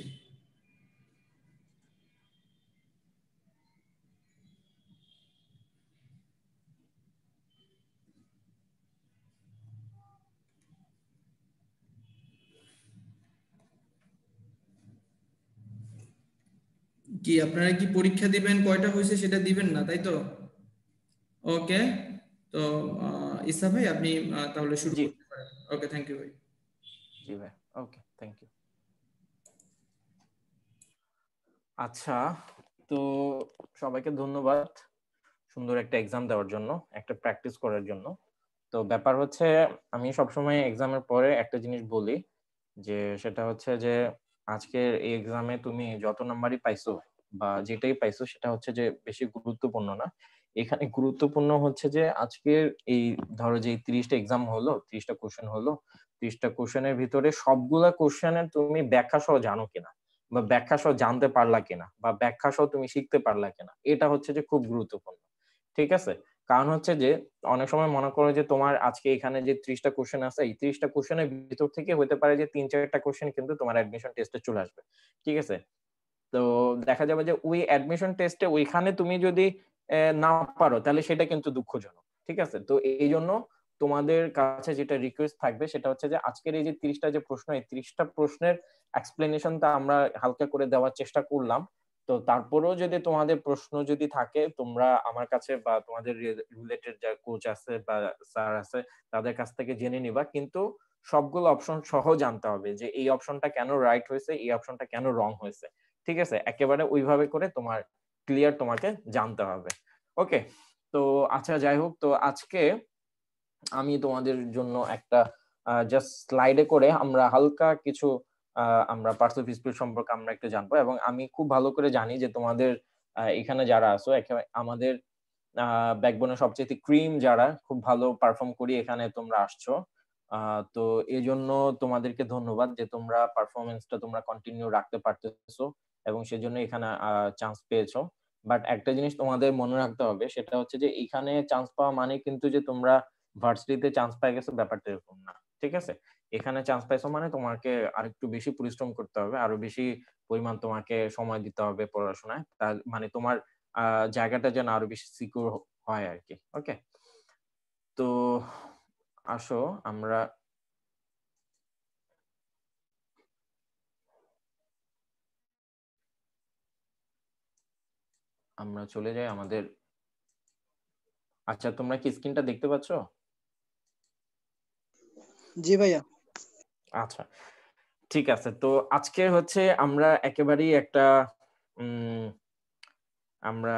কি আপনারা কি পরীক্ষা দিবেন কয়টা হয়েছে সেটা দিবেন না, তাই তো? ওকে, তো ইসা ভাই আপনি তাহলে শুরু জি করতে পারেন। ওকে, থ্যাংক ইউ ভাই। জি ভাই, ওকে, থ্যাংক ইউ। আচ্ছা, তো সবাইকে ধন্যবাদ সুন্দর একটা এক্সাম দেওয়ার জন্য, একটা প্র্যাকটিস করার জন্য। তো ব্যাপার হচ্ছে, আমি সবসময় এক্সামের পরে একটা জিনিস বলি, যে সেটা হচ্ছে যে আজকের এই এক্সামে তুমি যত নাম্বারই পাইছো বা যেটাই পাইছো সেটা হচ্ছে যে বেশি গুরুত্বপূর্ণ না। এখানে গুরুত্বপূর্ণ হচ্ছে যে আজকের এই ধরো যে 30টা এক্সাম হলো, 30টা কোশ্চেন হলো, 30টা কোশ্চেনের ভিতরে সবগুলা কোশ্চেনের তুমি ব্যাখ্যা সহ জানো কিনা, বা ব্যাখ্যা সহ জানতে পারলা কিনা, বা ব্যাখ্যা সহ তুমি শিখতে পারলা কিনা, এটা হচ্ছে যে খুব গুরুত্বপূর্ণ। ঠিক আছে? কারণ হচ্ছে যে অনেক সময় মনে করো যে তোমার আজকে এখানে যে 30টা কোশ্চেন আছে, এই 30টা কোশ্চেনের ভিতর থেকে হতে পারে যে 3-4টা কোশ্চেন কিন্তু তোমার অ্যাডমিশন টেস্টে চলে আসবে। ঠিক আছে? তো দেখা যাবে যে ওই অ্যাডমিশন টেস্টে ওইখানে তুমি যদি না পারো তাহলে সেটা কিন্তু দুঃখজনক। ঠিক আছে? তো এই জন্য তোমাদের কাছে যেটা রিকোয়েস্ট থাকবে সেটা হচ্ছে যে আজকের এই যে 30টা যে প্রশ্ন, এই 30টা প্রশ্নের এক্সপ্লেনেশনটা আমরা হালকা করে দেওয়ার চেষ্টা করলাম। তো তারপরেও যদি তোমাদের প্রশ্ন যদি থাকে, তোমরা আমার কাছে বা তোমাদের রিলেটেড যা কোচ আছে বা স্যার আছে তাদের কাছ থেকে জেনে নিবা, কিন্তু সবগুলো অপশন সহ জানতে হবে যে এই অপশনটা কেন রাইট হয়েছে, এই অপশনটা কেন রং হয়েছে। ঠিক আছে? একেবারে ওইভাবে করে তোমার ক্লিয়ার তোমাকে জানতে হবে। ওকে, তো আচ্ছা যাই হোক, তো আজকে আমি তোমাদের জন্য একটা জাস্ট স্লাইডে করে আমরা হালকা কিছু আমরা পার্টস অফ স্পিচ সম্পর্কে আমরা একটু জানবো। এবং আমি খুব ভালো করে জানি যে তোমাদের এখানে যারা আছো একেবারে আমাদের ব্যাকবোনের সবচেয়ে ক্রিম যারা, খুব ভালো পারফর্ম করি এখানে তোমরা আসছো। তো এই জন্য তোমাদেরকে ধন্যবাদ যে তোমরা পারফরমেন্সটা তোমরা কন্টিনিউ রাখতে পারতেছো এবং সেজন্য এখানে চান্স পেয়েছো। বাট একটা জিনিস তোমাদের মনে রাখতে হবে, সেটা হচ্ছে যে এখানে চান্স পাওয়া মানে কিন্তু যে তোমরা ভার্সিটিতে চান্স পেয়ে গেছো, ব্যাপারটা এরকম না। ঠিক আছে? এখানে চান্স পাইছো মানে তোমাকে আরেকটু বেশি পরিশ্রম করতে হবে, আরো বেশি পরিমাণ তোমাকে সময় দিতে হবে পড়াশোনায়, তার মানে তোমার জায়গাটা যেন আরো বেশি সিকিউর হয় আর কি। ওকে, তো আসো আমরা চলে যাই আমাদের। আচ্ছা, তোমরা কি স্ক্রিনটা দেখতে পাচ্ছ? জি ভাইয়া। আচ্ছা, ঠিক আছে। তো আজকে হচ্ছে আমরা একেবারেই একটা আমরা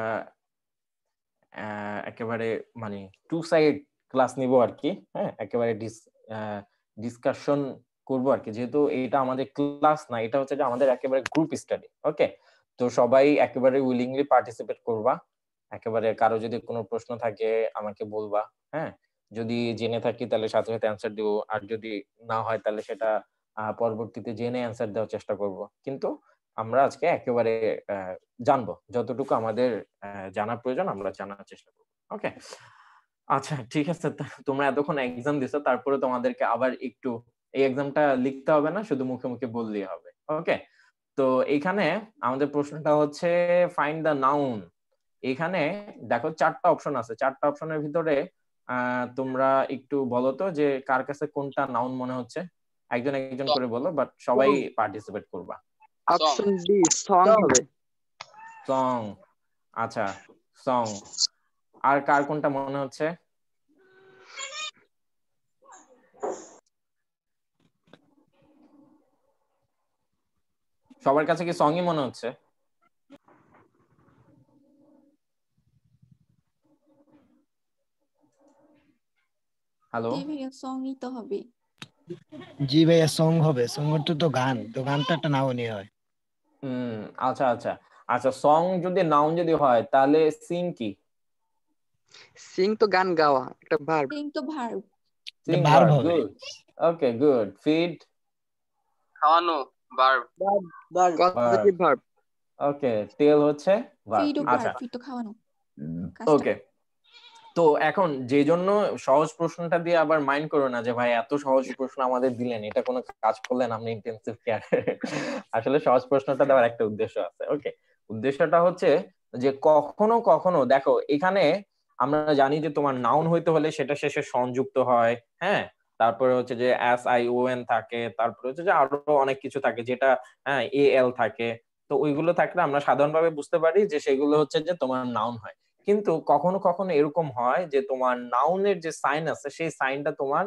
একেবারে মানে টু সাইড ক্লাস নিব আর কি। হ্যাঁ, একেবারে ডিসকাশন করবো আর কি, যেহেতু এটা আমাদের ক্লাস না, এটা হচ্ছে যে আমাদের একেবারে গ্রুপ স্টাডি। ওকে, তো সবাই একেবারে উইলিংলি পার্টিসিপেট করবা। একেবারে কারো যদি কোনো প্রশ্ন থাকে আমাকে বলবা। হ্যাঁ, যদি জেনে থাকি তাহলে সাথে সাথে অ্যান্সার দিব, আর যদি না হয় তাহলে সেটা পরবর্তীতে জেনে অ্যান্সার দেওয়ার চেষ্টা করব। কিন্তু আমরা আজকে একেবারে জানবো যতটুকু আমাদের জানার প্রয়োজন, আমরা জানার চেষ্টা করবো। ওকে, আচ্ছা ঠিক আছে। তোমরা এতক্ষণ এক্সাম দিছো, তারপরে তোমাদেরকে আবার একটু এই এক্সামটা লিখতে হবে না, শুধু মুখে মুখে বললেই হবে। ওকে, তো এখানে আমাদের প্রশ্নটা হচ্ছে ফাইন্ড দ্য নাউন। এখানে দেখো 4টা অপশন আছে, 4টা অপশনের ভিতরে তোমরা একটু বলো তো যে কার কাছে কোনটা নাউন মনে হচ্ছে। একজন একজন করে বলো, বাট সবাই পার্টিসিপেট করবা। অপশন ডি, সং হবে। সং, আচ্ছা সং। আর কার কোনটা মনে হচ্ছে? সবার কাছে কি সঙ্গই মনে হচ্ছে? হ্যালো, জি ভাইয়া, সঙ্গই তো হবে। জি ভাইয়া, সং হবে। সং অর্থ তো গান, তো গানটা একটা নাউনই হয়। আচ্ছা আচ্ছা আচ্ছা, সং যদি নাউন যদি হয় তাহলে সিং কি? সিং তো গান গাওয়া, একটা ভার্ব। সিং তো ভার্ব। সিং ভার্ব ভার্ব, হবে। গুড। Okay, good. ফিড, খাওয়ানো, verb. Verb. Positive verb. Okay, tell হচ্ছে ভার্ব। ফিড ও আচ্ছা, ভার্ব, ফিড তো খাওয়ানো কাজটা। ওকে। তো এখন যে জন্য সহজ প্রশ্নটা দিয়ে আবার মাইন্ড করো না যে ভাই এত সহজ প্রশ্ন আমাদের দিলেন, এটা কোনো কাজ করলেন আপনি ইন্টেনসিভ কেয়ার। আসলে সহজ প্রশ্নটা দেওয়ার একটা উদ্দেশ্য আছে। ওকে, উদ্দেশ্যটা হচ্ছে যে কখনো কখনো দেখো এখানে আমরা জানি যে তোমার নাউন হইতে হলে সেটা শেষে সংযুক্ত হয়। হ্যাঁ, তারপরে হচ্ছে যে SION থাকে, তারপরে হচ্ছে যে আরো অনেক কিছু থাকে যেটা এল থাকে। তো তো ওইগুলো থাকলে আমরা সাধারণভাবে বুঝতে পারি যে সেগুলো হচ্ছে যে তোমার নাউন হয়। কিন্তু কখনো কখনো এরকম হয় যে তোমার নাউনের যে সাইন আছে সেই সাইনটা তোমার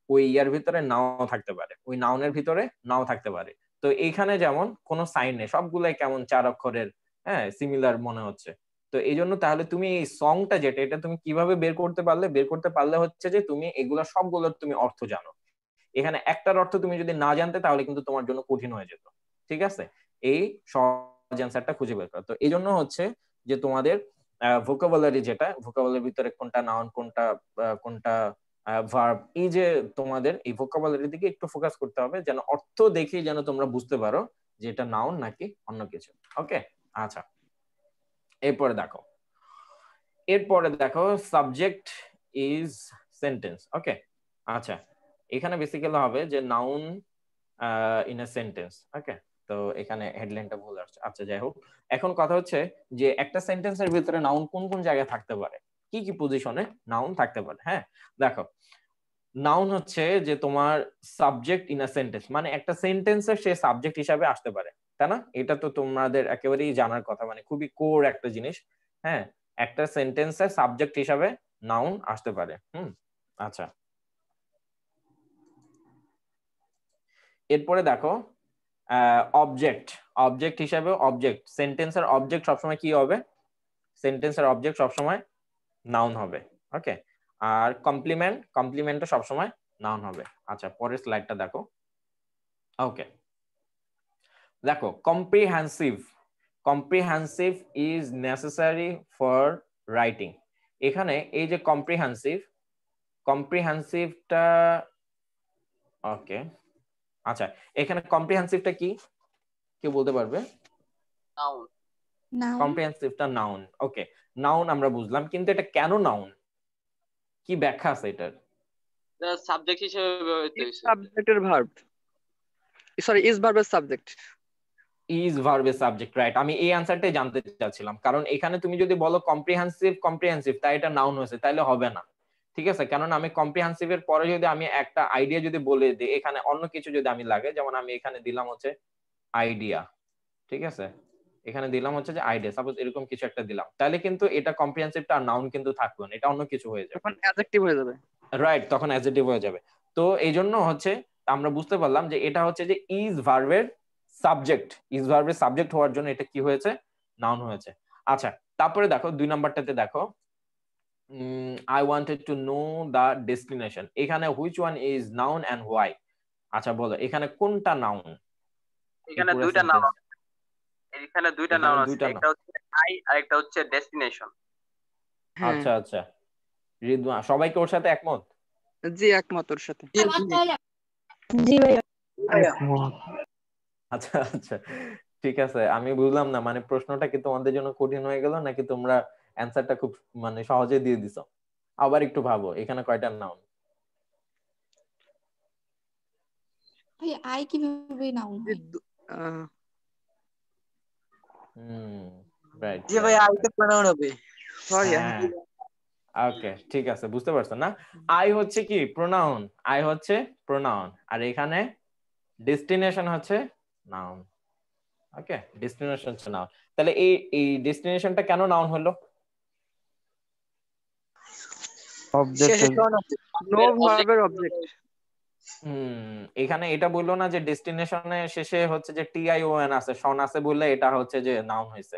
ওই ইয়ার ভিতরে নাও থাকতে পারে, ওই নাউনের ভিতরে নাও থাকতে পারে। তো এইখানে যেমন কোনো সাইন নেই, সবগুলাই কেমন 4 অক্ষরের, হ্যাঁ, সিমিলার মনে হচ্ছে। তো এই জন্য তাহলে তুমি এই সংটা যেটা, এটা তুমি কিভাবে বের করতে পারলে? বের করতে পারলে হচ্ছে যে তুমি এগুলো সবগুলোর তুমি অর্থ জানো। এখানে একটার অর্থ তুমি যদি না জানতে তাহলে কিন্তু তোমার জন্য কঠিন হয়ে যেত। ঠিক আছে, এই সহজ অ্যান্সারটা খুঁজে বের করা। তো এই জন্য হচ্ছে যে তোমাদের ভোকাবুলারি, যেটা ভোকাবুলারির ভিতরে কোনটা নাউন কোনটা কোনটা ভার্ব, এই যে তোমাদের এই ভোকাবুলারির দিকে একটু ফোকাস করতে হবে, যেন অর্থ দেখেই যেন তোমরা বুঝতে পারো যে এটা নাউন নাকি অন্য কিছু। ওকে, আচ্ছা এরপরে দেখো সাবজেক্ট ইজ সেন্টেন্স। ওকে, আচ্ছা এখানে বেসিক্যালি হবে যে নাউন ইন এ সেন্টেন্স। ওকে, তো এখানে হেডলাইনটা ভুল আসছে। আচ্ছা যাই হোক, এখন কথা হচ্ছে যে একটা সেন্টেন্সের ভিতরে নাউন কোন কোন জায়গায় থাকতে পারে, কি কি পজিশনে নাউন থাকতে পারে। হ্যাঁ দেখো, নাউন হচ্ছে যে তোমার সাবজেক্ট ইন আ সেন্টেন্স, মানে একটা সেন্টেন্সের সে সাবজেক্ট হিসাবে আসতে পারে, তাই না? এটা তো তোমাদের একেবারেই জানার কথা, মানে খুবই কোর একটা জিনিস। হ্যাঁ, একটা সেন্টেন্সের সাবজেক্ট হিসাবে নাউন আসতে পারে। আচ্ছা এরপরে দেখো অবজেক্ট হিসাবে, সেন্টেন্সের অবজেক্ট সবসময় কি হবে? সেন্টেন্সের অবজেক্ট সবসময় নাউন হবে। ওকে, আর কমপ্লিমেন্টও সবসময় নাউন হবে। আচ্ছা পরের স্লাইডটা দেখো। ওকে দেখো, comprehensive is necessary for writing. এখানে এই যে কম্প্রিহেন্সিভটা, ওকে আচ্ছা এখানে কম্প্রিহেন্সিভটা কি, কেউ বলতে পারবে? নাউন। কম্প্রিহেন্সিভটা নাউন। ওকে, নাউন আমরা বুঝলাম, কিন্তু এটা কেন নাউন, কি ব্যাখ্যা আছে এটার? সাবজেক্ট হিসেবে ব্যবহৃত হয়েছে। সাবজেক্টের ভার্ব, সরি ইজ ভার্বের সাবজেক্ট। ইজ ভার্বের সাবজেক্ট, রাইট। আমি এই অ্যানসারটাই জানতে চাচ্ছিলাম, কারণ এখানে তুমি যদি বলো কম্প্রিহেন্সিভ তাই এটা নাউন হয়েছে, তাইলে হবে না। ঠিক আছে, কারণ আমি কম্প্রিহেন্সিভ এর পরে যদি আমি একটা আইডিয়া যদি বলে দিই, এখানে অন্য কিছু যদি আমি লাগে, যেমন আমি এখানে দিলাম হচ্ছে আইডিয়া, ঠিক আছে, এখানে দিলাম হচ্ছে যে আইডিয়া, সাপোজ এরকম কিছু একটা দিলাম, তাহলে কিন্তু এটা কম্প্রিহেন্সিভটা আর নাউন কিন্তু থাকবে না, এটা অন্য কিছু হয়ে যাবে, তখন অ্যাডজেক্টিভ হয়ে যাবে। রাইট, তখন অ্যাডজেক্টিভ হয়ে যাবে। তো এই জন্য হচ্ছে আমরা বুঝতে পারলাম যে এটা হচ্ছে যে ইজ ভার্বের সাবজেক্ট হওয়ার জন্য এটা কি হয়েছে? নাউন হয়েছে। আচ্ছা তারপরে দেখো 2 নাম্বারটাতে দেখো, I wanted to know the destination। এখানে which one is noun and why? আচ্ছা বলো এখানে কোনটা নাউন? এখানে দুইটা নাউন আছে, এখানে দুইটা নাউন আছে, একটা হচ্ছে আই আর একটা হচ্ছে ডেস্টিনেশন। আচ্ছা আচ্ছা, রিদওয়ান সবাই কি ওর সাথে একমত? জি একমত ওর সাথে। জি ভাইয়া। আচ্ছা আচ্ছা ঠিক আছে, আমি বুঝলাম না মানে প্রশ্নটা কি তোমাদের জন্য কঠিন হয়ে গেল নাকি তোমরা অ্যানসারটা খুব মানে সহজে দিয়ে দিছো? আবার একটু ভাবো এখানে কয়টা নাউন? ভাই আই কিভাবে নাউন হয়? রাইট জি ভাই, আইতে প্রনাউন হবে। সরি। ওকে ঠিক আছে, বুঝতে পারছো না? আই হচ্ছে কি প্রোনাউন, আর এখানে ডেস্টিনেশন হচ্ছে নাউন। ওকে, ডেস্টিনেশন হচ্ছে নাউন। তাহলে এই ডেস্টিনেশনটা কেন নাউন হলো? এখানে এটা বললো না যে ডেস্টিনেশনের শেষে হচ্ছে যে টিআইওএন আছে, শন আছে বললে এটা হচ্ছে যে নাউন হয়েছে।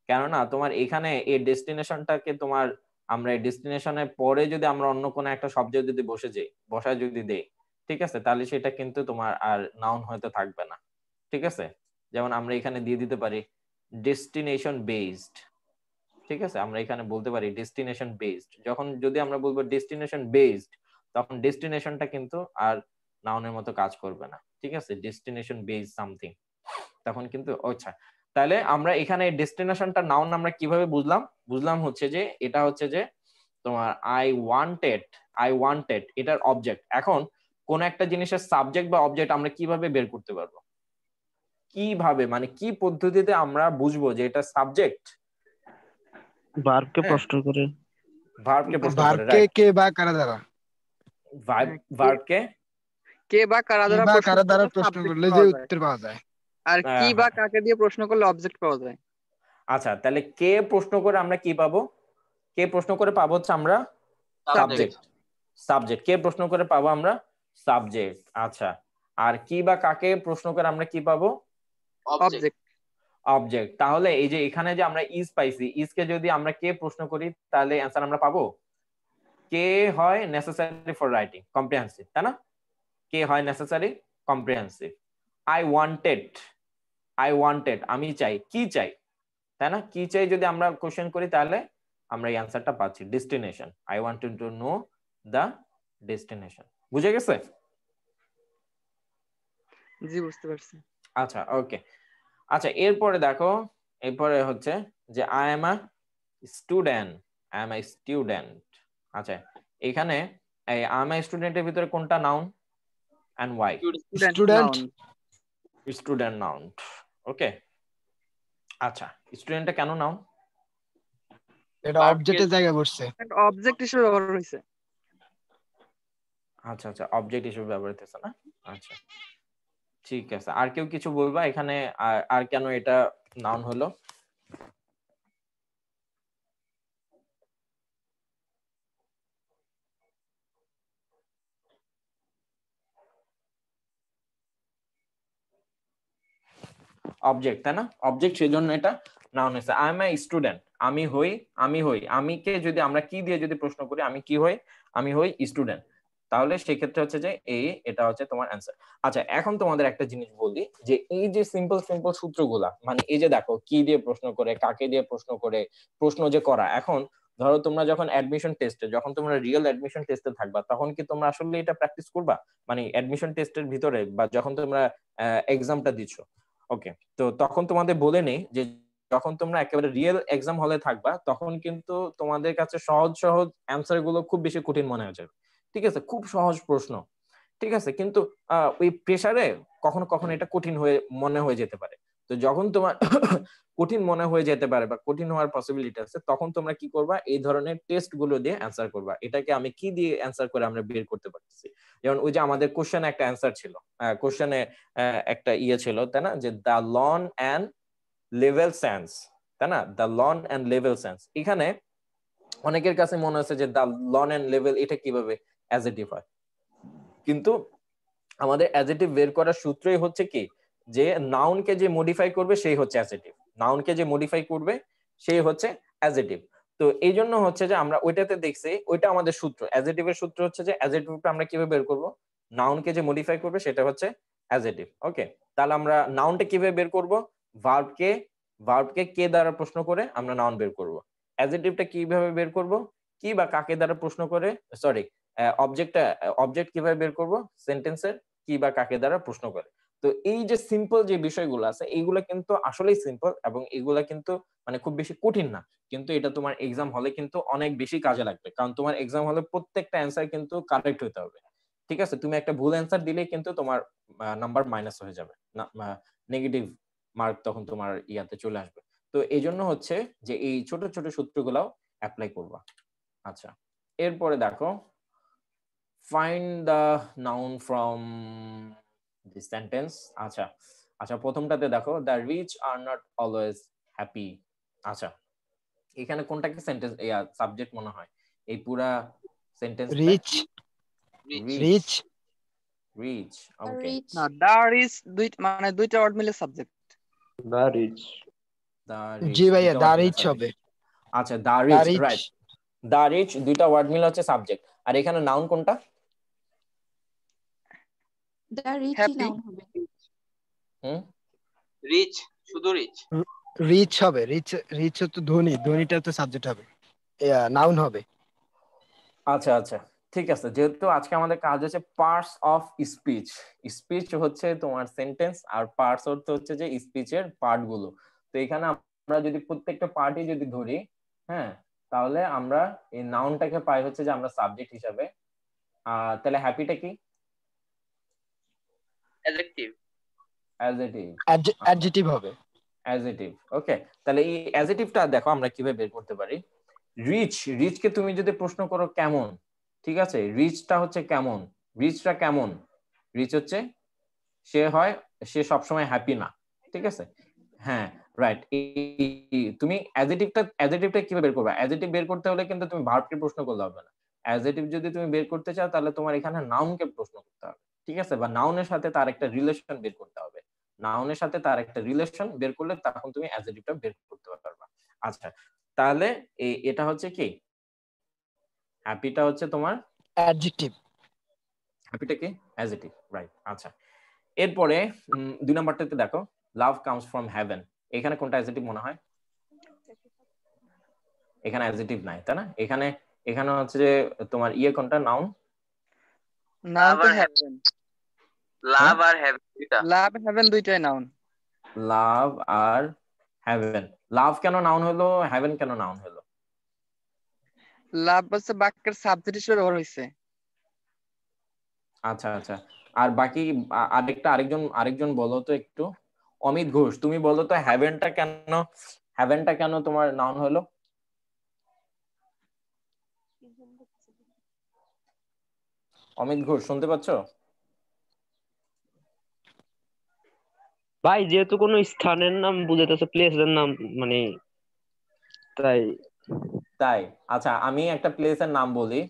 কেননা তোমার এখানে এই ডেস্টিনেশনটাকে তোমার আমরা এই ডেস্টিনেশনের পরে যদি আমরা অন্য কোনো একটা শব্দ যদি বসায় যদি দেই, ঠিক আছে, তাহলে সেটা কিন্তু তোমার আর নাউন হয়তো থাকবে না। ঠিক আছে, যেমন আমরা এখানে দিয়ে দিতে পারি ডেস্টিনেশন বেসড। ঠিক আছে, আমরা এখানে বলতে পারি ডেস্টিনেশন বেসড। যখন যদি আমরা বলবো ডেস্টিনেশন বেসড, তখন ডেস্টিনেশনটা কিন্তু আর নাউনের মতো কাজ করবে না। ঠিক আছে, ডেস্টিনেশন বেসড সামথিং, তখন কিন্তু আচ্ছা। তাহলে আমরা এখানে ডেস্টিনেশনটা নাউন আমরা কিভাবে বুঝলাম হচ্ছে যে এটা হচ্ছে যে তোমার আই ওয়ান্টেড এটার অবজেক্ট। এখন কোন একটা জিনিসের সাবজেক্ট বা অবজেক্ট আমরা কিভাবে বের করতে পারবো? কিভাবে মানে কি পদ্ধতিতে আমরা বুঝবো যে এটা সাবজেক্ট? ভার্বকে প্রশ্ন করে, ভার্বকে কে বা কারা দ্বারা, ভার্বকে কে বা কারা দ্বারা প্রশ্ন করলে যে উত্তর পাওয়া যায়। আর কি বা কাকে দিয়ে প্রশ্ন করলে অবজেক্ট পাওয়া যায়? আচ্ছা, তাহলে কে প্রশ্ন করে আমরা কি পাবো? কে প্রশ্ন করে পাবো হচ্ছে আমরা সাবজেক্ট। সাবজেক্ট কে প্রশ্ন করে পাবো আমরা? সাবজেক্ট। আচ্ছা, আর কি বা কাকে প্রশ্ন করে আমরা কি পাবো? অবজেক্ট। অবজেক্ট। তাহলে এই যে এখানে যে আমরা ইজ পাইছি, ইজ কে যদি আমরা কে প্রশ্ন করি তাহলে অ্যান্সার আমরা পাবো। কে হয় নেসেসারি ফর রাইটিং কম্প্রিহেনসিভ, তাই না? কে হয় নেসেসারি কম্প্রিহেনসিভ। আই ওয়ান্টেড আমি চাই, কি চাই, তাই না? কি চাই যদি আমরা কোশ্চেন করি তাহলে আমরা এই অ্যান্সারটা পাচ্ছি, destination. I wanted to know the destination. বুঝে গেছে? জি বুঝতে পারছি। আচ্ছা, ওকে। আচ্ছা, এরপরে দেখো, এরপরে হচ্ছে যে আই এম আ স্টুডেন্ট। আচ্ছা, এখানে এই আই এম আ স্টুডেন্টের ভিতরে কোনটা noun and why? Student noun. Okay, আচ্ছা, স্টুডেন্টটা কেন নাউন? এটা অবজেক্টের জায়গায় বসছে, এটা অবজেক্ট হিসেবে ব্যবহার হইছে। আচ্ছা আচ্ছা, অবজেক্ট হিসেবে ব্যবহার হইতেছে না? আচ্ছা, ঠিক আছে। আর কেউ কিছু বলবা এখানে আর কেন এটা নাউন হলো? অবজেক্ট, তাই না? অবজেক্ট, সেজন্য এটা নাউন হয়েছে। আই এম এ স্টুডেন্ট, আমি হই। আমিকে যদি আমরা কি দিয়ে যদি প্রশ্ন করি, আমি কি হই? আমি হই স্টুডেন্ট। তাহলে সেক্ষেত্রে হচ্ছে যে এটা হচ্ছে তোমার অ্যান্সার। আচ্ছা, এখন তোমাদের একটা জিনিস বলি, যে এই যে সিম্পল সূত্রগুলা, মানে এই যে দেখো কি দিয়ে প্রশ্ন করে, কাকে দিয়ে প্রশ্ন করে, প্রশ্ন যে করা। এখন ধরো তোমরা যখন অ্যাডমিশন টেস্টে, যখন তোমরা রিয়েল অ্যাডমিশন টেস্টে থাকবা, তখন কি তোমরা আসলে এটা প্র্যাকটিস করবা? মানে অ্যাডমিশন টেস্টের ভিতরে বা যখন তোমরা এক্সামটা দিচ্ছ, ওকে, তো তখন তোমাদের বলে নেই যে যখন তোমরা একেবারে রিয়েল এক্সাম হলে থাকবা, তখন কিন্তু তোমাদের কাছে সহজ সহজ অ্যান্সার গুলো খুব বেশি কঠিন মনে হয়ে যাবে। ঠিক আছে, খুব সহজ প্রশ্ন, ঠিক আছে, কিন্তু ওই প্রেসারে কখনো কখনো এটা কঠিন হয়ে মনে হয়ে যেতে পারে। তো যখন তোমার কঠিন মনে হয়ে যেতে পারে বা কঠিন হওয়ার পসিবিলিটি আছে, তখন তোমরা কি করবা? এই ধরনের টেস্ট গুলো দিয়ে অ্যান্সার করবা। এটাকে আমি কি দিয়ে অ্যান্সার করে আমরা বের করতে পারতেছি? যেমন ওই যে আমাদের কোশ্চেনে একটা অ্যান্সার ছিল, কোশ্চেনে একটা ইয়ে ছিল, তাই না, যে the lawn and level sense, তাই না? The lawn and level sense. এখানে অনেকের কাছে মনে হচ্ছে যে দ্য লন অ্যান্ড লেভেল এটা কিভাবে অ্যাডজেক্টিভ হয়, কিন্তু আমাদের অ্যাডজেক্টিভ বের করার সূত্রই হচ্ছে কি, যে নাউনকে যে মডিফাই করবে সেই হচ্ছে অ্যাডজেক্টিভ, নাউনকে যে মডিফাই করবে সেই হচ্ছে অ্যাডজেক্টিভ। তো এই জন্য হচ্ছে যে আমরা ওইটাতে দেখছি, ওইটা আমাদের সূত্র, অ্যাডজেক্টিভের সূত্র হচ্ছে যে অ্যাডজেক্টিভটা আমরা কিভাবে বের করব? নাউনকে যে মডিফাই করবে সেটা হচ্ছে অ্যাডজেক্টিভ। ওকে, তাহলে আমরা নাউনটা কিভাবে বের করব? ভার্বকে কে দ্বারা প্রশ্ন করে আমরা নাউন বের করব। অ্যাডজেক্টিভটা কিভাবে বের করব? কি বা কাকে দ্বারা প্রশ্ন করে, সরি, অবজেক্ট কিভাবে বের করব? সেন্টেন্সের কি বা কাকে দ্বারা প্রশ্ন করে। তো এই যে সিম্পল যে বিষয়গুলো আছে, এইগুলো কিন্তু আসলেই সিম্পল, এবং এগুলা কিন্তু মানে খুব বেশি কঠিন না, কিন্তু এটা তোমার এক্সাম হলে কিন্তু অনেক বেশি কাজে লাগবে, কারণ তোমার এক্সাম হলে প্রত্যেকটা অ্যান্সার কিন্তু কারেক্ট হতে হবে। ঠিক আছে, তুমি একটা ভুল অ্যান্সার দিলেই কিন্তু তোমার নাম্বার মাইনাস হয়ে যাবে, নেগেটিভ মার্ক তখন তোমার ইয়াতে চলে আসবে। তো এই জন্য হচ্ছে যে এই ছোট ছোট সূত্রগুলাও অ্যাপ্লাই করবা। আচ্ছা, এরপরে দেখো, find the noun from the sentence। আচ্ছা আচ্ছা, প্রথমটাতে দেখো, the rich are not always happy। আচ্ছা, এখানে কোনটাকে সেন্টেন্স সাবজেক্ট মনে হয় এই পুরা সেন্টেন্স? রিচ। ওকে, না, দা রিচ মানে দুইটা ওয়ার্ড মিলে সাবজেক্ট। দা রিচ। জি ভাইয়া, দা রিচ হবে। আচ্ছা, the rich, right, the rich দুইটা ওয়ার্ড মিলে হচ্ছে সাবজেক্ট। আর এখানে নাউন কোনটা? দা রিচ নাউন হবে। রিচ, শুধু রিচ। রিচ হবে, রিচ হচ্ছে ধনী, ধনীটা তো সাবজেক্ট হবে, নাউন হবে। আচ্ছা আচ্ছা, ঠিক আছে। যেহেতু আজকে আমাদের কাজ হচ্ছে পার্টস অফ স্পিচ, স্পিচ হচ্ছে তোমার সেন্টেন্স, আর পার্টস অর্থ হচ্ছে যে স্পিচের পার্ট গুলো। তো এখানে আমরা যদি প্রত্যেকটা পার্টই যদি ধরি, হ্যাঁ, তাহলে আমরা এই নাউনটাকে পাই হচ্ছে যে আমরা সাবজেক্ট হিসাবে। তাহলে হ্যাপিটা কি? অ্যাডজেক্টিভ। অ্যাডজেক্টিভ হবে। অ্যাডজেক্টিভ, ওকে। তাহলে এই অ্যাডজেক্টিভটা দেখো আমরা কিভাবে বের করতে পারি। রিচকে তুমি যদি প্রশ্ন করো কেমন, ঠিক আছে, রিচটা হচ্ছে কেমন, রিচটা কেমন? রিচ হচ্ছে সে সবসময় হ্যাপি না, ঠিক আছে? হ্যাঁ রাইট। তুমি অ্যাডজেক্টিভটা কিভাবে বের করবে? অ্যাডজেক্টিভ বের করতে হলে কিন্তু তুমি ভার্বকে প্রশ্ন করলে হবে না। অ্যাডজেক্টিভ যদি তুমি বের করতে চাও তাহলে তোমার এখানে নাউনকে প্রশ্ন করতে হবে, ঠিক আছে? বা নাউনের সাথে তার একটা রিলেশন বের করতে হবে। নাউনের সাথে তার একটা রিলেশন বের করলে তখন তুমি অ্যাডজেক্টিভটা বের করতে পারবা। আচ্ছা, তাহলে এটা হচ্ছে কি, হ্যাপিটা হচ্ছে তোমার অ্যাডজেক্টিভ। হ্যাপিটা কি অ্যাডজেক্টিভ, রাইট। আচ্ছা, এরপরে 2 নাম্বারটাতে দেখো, লাভ কামস ফ্রম হেভেন। এখানে কোনটা অ্যাডজেক্টিভ মনে হয়? এখানে অ্যাডজেক্টিভ নাই, তাই না? এখানে হচ্ছে যে তোমার কোনটা নাউন? নাউন তো হেভেন। লাভ আর হেভেন দুইটা। লাভ হেভেন দুইটাই নাউন। লাভ আর হেভেন। লাভ কেন নাউন হলো, হেভেন কেন নাউন হলো? লাভ হচ্ছে বাক্যের সাবজেক্ট হিসেবে ব্যবহার হয়েছে। আচ্ছা আচ্ছা, আর বাকি আরেকজন বলো তো একটু। অমিত ঘোষ, তুমি বলো তো হেভেনটা কেন তোমার নাউন হলো? অমিত ঘোষ শুনতে পাচ্ছ? ভাই যেহেতু কোনো স্থানের নাম বুঝাইতেছে, প্লেসের নাম, মানে তাই। আচ্ছা, আমি একটা প্লেসের নাম বলি।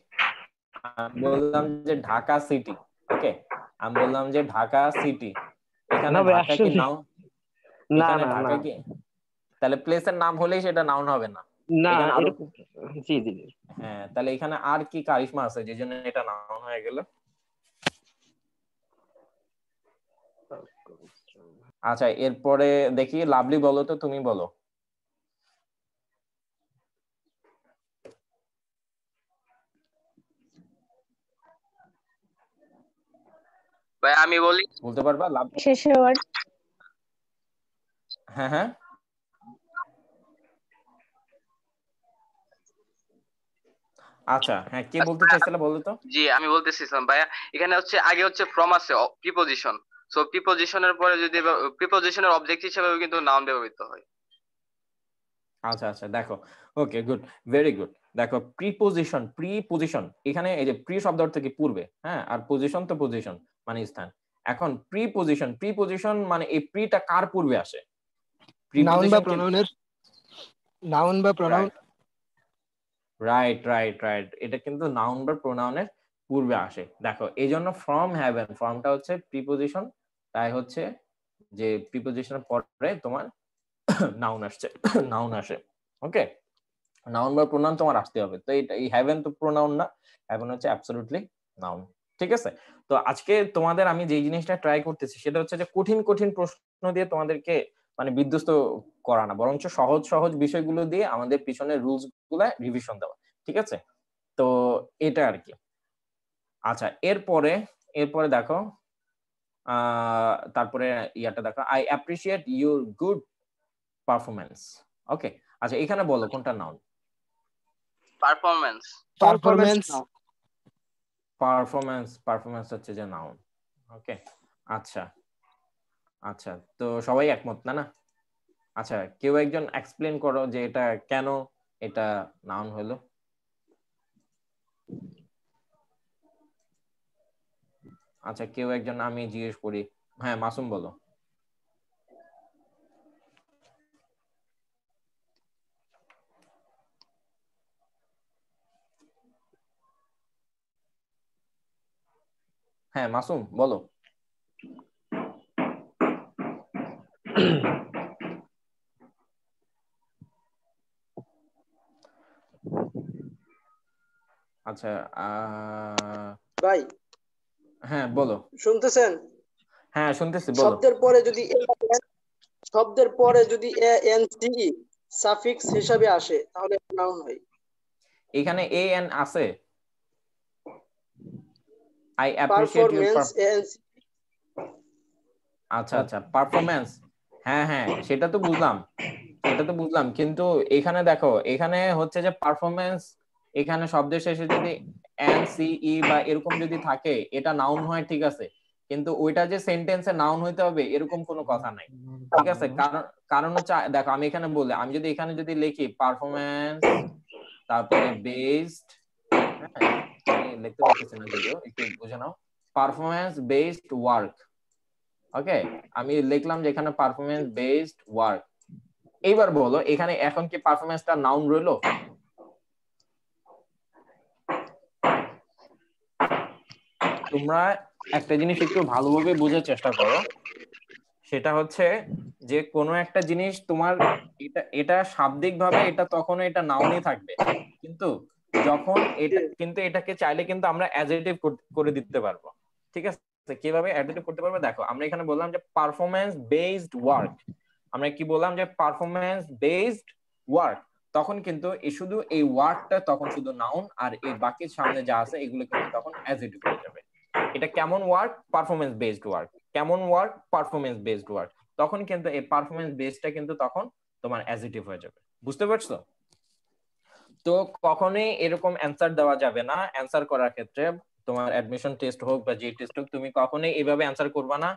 বললাম যে ঢাকা সিটি। ওকে, আমি বললাম যে ঢাকা সিটি। এখানে ঢাকা কি নাউন? না এখানে না না ঢাকা কি, তাহলে প্লেসের নাম হলেই সেটা নাউন হবে না? না, এখানে আরো জি জি। হ্যাঁ, তাহলে এখানে আর কি কারিশমা আছে যে জন্য এটা নাউন হয়ে গেল? আচ্ছা, এরপরে দেখি, লাভলি বলো তো, তুমি বলো। ভাই আমি বলি, বলতে পারবা লাভ? শেষের ওয়ার্ড। হ্যাঁ হ্যাঁ, আচ্ছা হ্যাঁ, কে বলতে চাইছিলে বলো তো? জি আমি বলতেছিলাম ভাইয়া, এখানে হচ্ছে আগে হচ্ছে ফ্রম আছে প্রিপজিশন। সো প্রিপজিশনের পরে যদি প্রিপজিশনের অবজেক্ট হিসেবে কিন্তু নাউন ব্যবহৃত হয়। আচ্ছা আচ্ছা, দেখো, ওকে গুড, ভেরি গুড। দেখো, প্রিপজিশন এখানে এই যে প্রি শব্দ অর্থ কি পূর্বে, হ্যাঁ, আর পজিশন তো পজিশন মানে স্থান। এখন প্রিপজিশন মানে এই প্রিটা কার পূর্বে আসে? নাউন বা প্রোনাউনের, নাউন বা প্রোনাউন। রাইট রাইট রাইট, এটা কিন্তু নাউন বা প্রোনাউনের পূর্বে আসে। দেখো, এই জন্য ফ্রম হ্যাভেন, ফ্রমটা হচ্ছে প্রিপজিশন, তাই হচ্ছে যে প্রিপজিশনের পরে তোমার নাউন আসে। ওকে, নাউন বা প্রোনাউন তোমার আসতে হবে। তো এই হ্যাভেন তো প্রোনাউন না, হ্যাভেন হচ্ছে অ্যাবসলিউটলি নাউন। ঠিক আছে? তো আজকে তোমাদের আমি যে জিনিসটা ট্রাই করতেছি সেটা হচ্ছে যে কঠিন কঠিন প্রশ্ন দিয়ে তোমাদেরকে মানে বিধ্বস্ত করা না, বরঞ্চ সহজ সহজ বিষয়গুলো দিয়ে আমাদের পিছনের রুলস গুলা রিভিশন দেওয়া। ঠিক আছে? তো এটা আর কি। আচ্ছা, এরপরে দেখো, তারপরে ইয়াটা দেখো, I appreciate your good performance. Okay, আচ্ছা, এখানে বলো কোনটা নাউন? পারফরমেন্স হচ্ছে যে নাউন। ওকে, আচ্ছা আচ্ছা, তো সবাই একমত না? না, আচ্ছা, কেউ একজন এক্সপ্লেন করো যে এটা কেন এটা নাউন হলো। আচ্ছা, কেউ একজন, আমি জিজ্ঞেস করি। হ্যাঁ, মাসুম বলো। হ্যাঁ মাসুম বলো। আচ্ছা, ভাই হ্যাঁ বলো। শুনতেছেন? হ্যাঁ শুনতেছি, বলো। শব্দের পরে যদি এএনসি সাফিক্স হিসাবে আসে তাহলে নাউন হয়। এখানে এন আছে? I appreciate your ANC. আচ্ছা আচ্ছা, পারফরম্যান্স, হ্যাঁ হ্যাঁ, সেটা তো বুঝলাম, কিন্তু এখানে দেখো, এখানে হচ্ছে যে পারফরম্যান্স, এখানে শব্দের শেষে যদি এন সি ই বা এরকম যদি থাকে এটা নাউন হয়, ঠিক আছে, কিন্তু ওইটা যে সেন্টেন্সে নাউন হইতে হবে এরকম কোনো কথা নাই। ঠিক আছে? কারণ হচ্ছে, দেখো, আমি এখানে বললে, আমি যদি এখানে যদি লিখি পারফরম্যান্স তারপরে বেসড, আমি লিখতে পারতেছি না যদিও, একটু বুঝে নাও, পারফরম্যান্স বেসড ওয়ার্ক, ওকে, আমি লিখলাম যে এখানে পারফরম্যান্স বেসড ওয়ার্ক। এইবার বলো এখানে এখন কি পারফরম্যান্সটা নাউন রইলো? তোমরা একটা জিনিস একটু ভালোভাবে বোঝার চেষ্টা করো, সেটা হচ্ছে যে কোনো একটা জিনিস তোমার এটা শাব্দিকভাবে এটা তখন এটা নাউনই থাকবে, কিন্তু যখন এটাকে চাইলে কিন্তু আমরা অ্যাডজেক্টিভ করে দিতে পারবো। ঠিক আছে, কিভাবে অ্যাডজেক্টিভ করতে পারবো দেখো, আমরা এখানে বললাম যে পারফরম্যান্স বেসড ওয়ার্ক, আমরা কি বললাম যে পারফরম্যান্স বেসড ওয়ার্ক, তখন কিন্তু শুধু এই ওয়ার্কটা তখন শুধু নাউন, আর এই বাকি সামনে যা আছে এগুলো কিন্তু তখন অ্যাডজেক্টিভ হয়ে যাবে। এটা কেমন ওয়ার্ক? Performance based work. কেমন ওয়ার্ক? Performance based work. তখন কিন্তু এই পারফরম্যান্স বেসডটা কিন্তু তখন তোমার অ্যাডজেক্টিভ হয়ে যাবে। বুঝতে পারছো? তো কখনোই এরকম অ্যানসার দেওয়া যাবে না। অ্যানসার করার ক্ষেত্রে তোমার অ্যাডমিশন টেস্ট হোক বা যে টেস্ট হোক, তুমি কখনোই এইভাবে অ্যানসার করবা না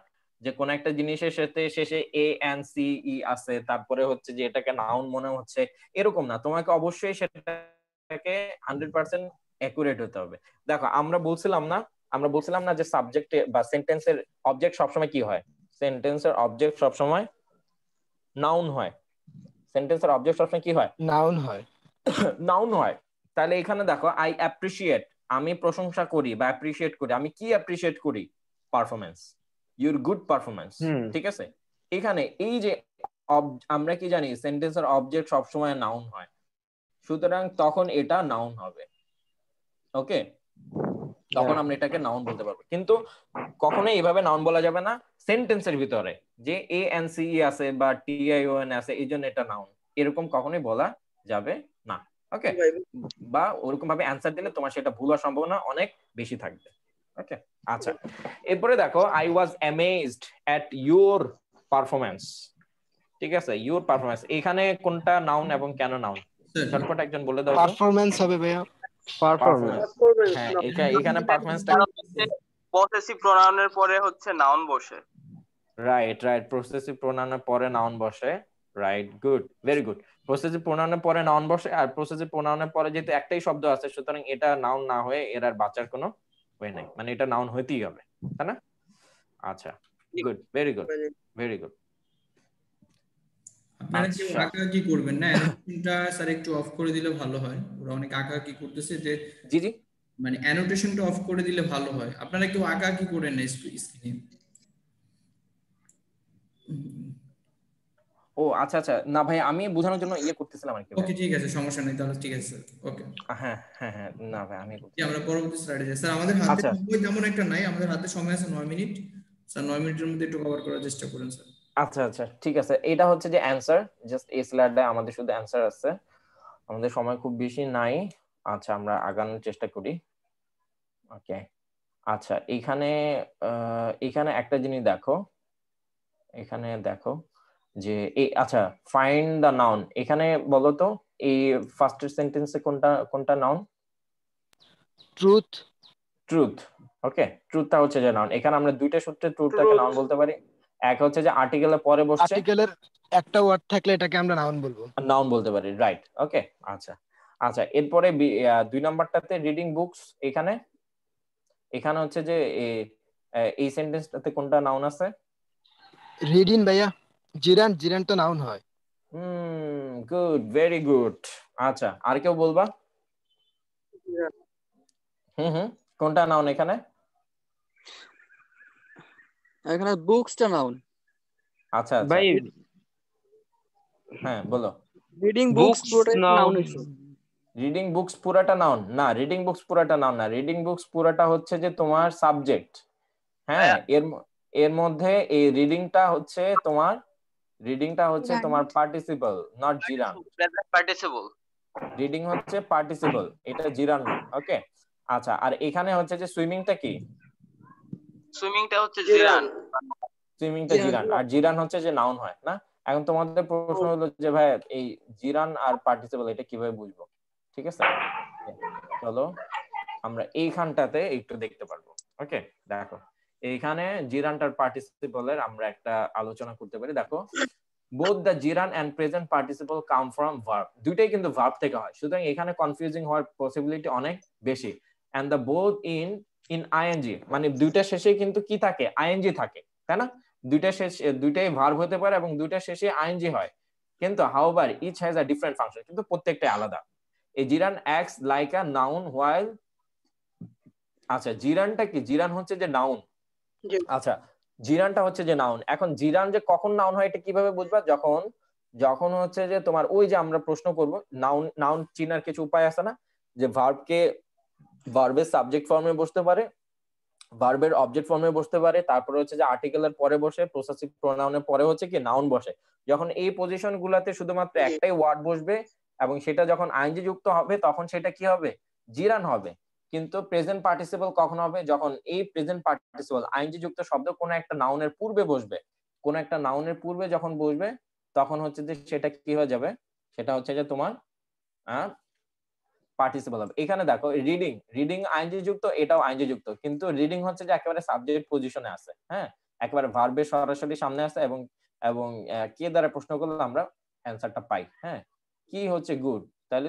যে কোন একটা জিনিসের সাথে শেষে এ এন সি ই আছে, তারপরে হচ্ছে যে এটাকে নাউন মনে হচ্ছে, এরকম না। তোমাকে অবশ্যই সেটাকে 100% অ্যাকুরেট হতে হবে। দেখো আমরা বলছিলাম না যে সাবজেক্টে বা সেন্টেন্সের অবজেক্ট সবসময় কি হয়? সেন্টেন্সের অবজেক্ট সবসময় নাউন হয়। সেন্টেন্সের অবজেক্ট সবসময় কি হয়? নাউন হয়। নাউন হয়। তাহলে এখানে দেখো আই অ্যাপ্রিশিয়েট, আমি প্রশংসা করি বা অ্যাপ্রিশিয়েট করি। আমি কি অ্যাপ্রিশিয়েট করি? Performance, your good performance. ঠিক আছে, এখানে এই যে আমরা কি জানি সেন্টেন্সের অবজেক্ট সবসময় নাউন হয়, সুতরাং তখন এটা নাউন হবে। ওকে, তখন আমরা এটাকে নাউন বলতে পারবো। কিন্তু কখনোই এভাবে নাউন বলা যাবে না সেন্টেন্সের ভিতরে যে এ এন সি ই আছে বা টি আই ও এন আছে এই জন্য এটা নাউন, এরকম কখনোই বলা যাবে না। ওকে, বা ওরকম ভাবে অ্যান্সার দিলে তোমার সেটা ভুল হওয়ার সম্ভাবনা অনেক বেশি থাকবে। ওকে, আচ্ছা, এরপরে দেখো I was amazed at your performance. ঠিক আছে, ইউর পারফরম্যান্স এখানে কোনটা নাউন এবং কেন নাউন? ঝটপট একজন বলে দাও। পারফরম্যান্স হবে ভাইয়া। পারফরম্যান্স, হ্যাঁ, এখানে পারফরম্যান্সটা পসেসিভ প্রোনাউনের পরে হচ্ছে নাউন বসে। রাইট, পসেসিভ প্রোনাউনের পরে নাউন বসে। Right, good, very good. Possessive প্রোনাউনের পরে নাউন বসে, আর পসেসিভ প্রোনাউনের পরে যেহেতু একটাই শব্দ আছে, সুতরাং এটা নাউন না হয়ে এর আর বাঁচার কোনো ওয়ে নাই, মানে এটা নাউন হইতেই হবে, তাই না? আচ্ছা, good, very good, very good. আপনারা কেউ আঁকাআঁকি করবেন না, অ্যানোটেশনটা স্যার একটু অফ করে দিলে ভালো হয়। ওরা অনেক আঁকাআঁকি করতেছে, যে জি জি, মানে অ্যানোটেশনটা অফ করে দিলে ভালো হয়। আপনারা কেউ আঁকাআঁকি করেন না স্ক্রিনে। ও আচ্ছা আচ্ছা, না ভাই আমি বোঝানোর জন্য ইয়ে করতেছিলাম আর কি। ওকে, ঠিক আছে, সমস্যা নেই, তাহলে ঠিক আছে। ওকে, হ্যাঁ হ্যাঁ হ্যাঁ, না ভাই আমি আমরা পরবর্তী স্লাইডে যাই। স্যার আমাদের হাতে সময় তেমন একটা নাই, আমাদের হাতে সময় আছে 9 মিনিট। স্যার 9 মিনিটের মধ্যে একটু কভার করার চেষ্টা করুন স্যার। আচ্ছা আচ্ছা, ঠিক আছে। এটা হচ্ছে যে অ্যানসার, জাস্ট এই স্লাইডে আমাদের শুধু অ্যানসার আছে, আমাদের সময় খুব বেশি নাই। আচ্ছা, আমরা আগানোর চেষ্টা করি। ওকে, আচ্ছা, এখানে একটা জিনিস দেখো, এখানে দেখো যে এই, আচ্ছা, ফাইন্ড দ্য নাউন। এখানে বলো তো এই ফার্স্ট সেন্টেন্সে কোনটা নাউন? ট্রুথ। ট্রুথ, ওকে, ট্রুথটা হচ্ছে যে নাউন। এখানে আমরা দুইটা সূত্রে ট্রুথটাকে নাউন বলতে পারি। এক হচ্ছে যে আর্টিকেলের পরে বসছে, আর্টিকেলের একটা ওয়ার্ড থাকলে এটাকে আমরা নাউন বলবো, নাউন বলতে পারি। রাইট, ওকে, আচ্ছা আচ্ছা। এরপরে 2 নাম্বারটাতে রিডিং বুকস। এখানে হচ্ছে যে এই সেন্টেন্সটাতে কোনটা নাউন আছে? রিডিং ভাইয়া। জিরান তো নাউন হয়। Good, very good. আচ্ছা, আর কেউ বলবা? কোনটা নাউন এখানে? এখানে বুকসটা নাউন। আচ্ছা ভাই, হ্যাঁ বলো। রিডিং বুকস পুরোটা নাউন হইছে। রিডিং বুকস পুরাটা নাউন না, রিডিং বুকস পুরাটা নাউন না। রিডিং বুকস পুরাটা হচ্ছে যে তোমার সাবজেক্ট। হ্যাঁ, এর মধ্যে এই রিডিংটা হচ্ছে তোমার পার্টিসিপল, নট জিরান। পার্টিসিপল, রিডিং হচ্ছে পার্টিসিপল, এটা জিরান না। ওকে, আচ্ছা, আর এখানে হচ্ছে যে সুইমিংটা কি? সুইমিংটা হচ্ছে জিরান। সুইমিংটা জিরান, আর জিরান হচ্ছে যে নাউন হয় না। এখন তোমাদের প্রশ্ন হলো যে ভাই এই জিরান আর পার্টিসিপল এটা কিভাবে বুঝবো? ঠিক আছে, চলো আমরা এইখানটাতে একটু দেখতে পারবো। ওকে, দেখো এইখানে জিরানটার পার্টিসিপলের আমরা একটা আলোচনা করতে পারি। দেখো, both the জিরান and present participle come from verb, দুইটাই কিন্তু ভার্ব থেকে হয়, সুতরাং এখানে কনফিউজিং হওয়ার পসিবিলিটি অনেক বেশি। and the both in ing, মানে দুইটা শেষে কিন্তু কি থাকে? আইএনজি থাকে, তাই না? দুইটাই ভার্ব হতে পারে এবং দুইটা শেষে আইএনজি হয়, কিন্তু however each has a different function, কিন্তু প্রত্যেকটাই আলাদা। এই gerund acts like a noun while, আচ্ছা জিরানটা কি? জিরান হচ্ছে যে নাউন। আচ্ছা জিরানটা হচ্ছে যে নাউন। এখন জিরান যে কখন নাউন হয় এটা কিভাবে বুঝবা? যখন হচ্ছে যে তোমার ওই যে আমরা প্রশ্ন করব নাউন চিনার কিছু উপায় আছে না, যে ভার্বের সাবজেক্ট ফর্মে বসতে পারে, ভার্বের অবজেক্ট ফর্মে বসতে পারে, তারপরে হচ্ছে যে আর্টিকেলের পরে বসে, পসেসিভ প্রোনাউনের পরে হচ্ছে কি নাউন বসে। যখন এই পজিশন গুলাতে শুধুমাত্র একটাই ওয়ার্ড বসবে এবং সেটা যখন আইএনজি যুক্ত হবে তখন সেটা কি হবে? জিরান হবে। কিন্তু প্রেজেন্ট পার্টিসিপল কখন হবে? যখন এই প্রেজেন্ট পার্টিসিপল আইএনজি যুক্ত শব্দ কোনো একটা নাউনের পূর্বে বসবে, কোনো একটা নাউনের পূর্বে যখন বসবে তখন হচ্ছে যে সেটা কি হয়ে যাবে? সেটা হচ্ছে যে তোমার পার্টিসিপল হবে। এখানে দেখো রিডিং আইএনজি যুক্ত, এটাও আইএনজি যুক্ত, কিন্তু রিডিং হচ্ছে যে একেবারে সাবজেক্ট পজিশনে আছে, হ্যাঁ একেবারে ভার্বের সরাসরি সামনে আছে এবং এবং কে দ্বারা প্রশ্ন করলে আমরা অ্যানসারটা পাই। হ্যাঁ কি হচ্ছে? গুড। তাহলে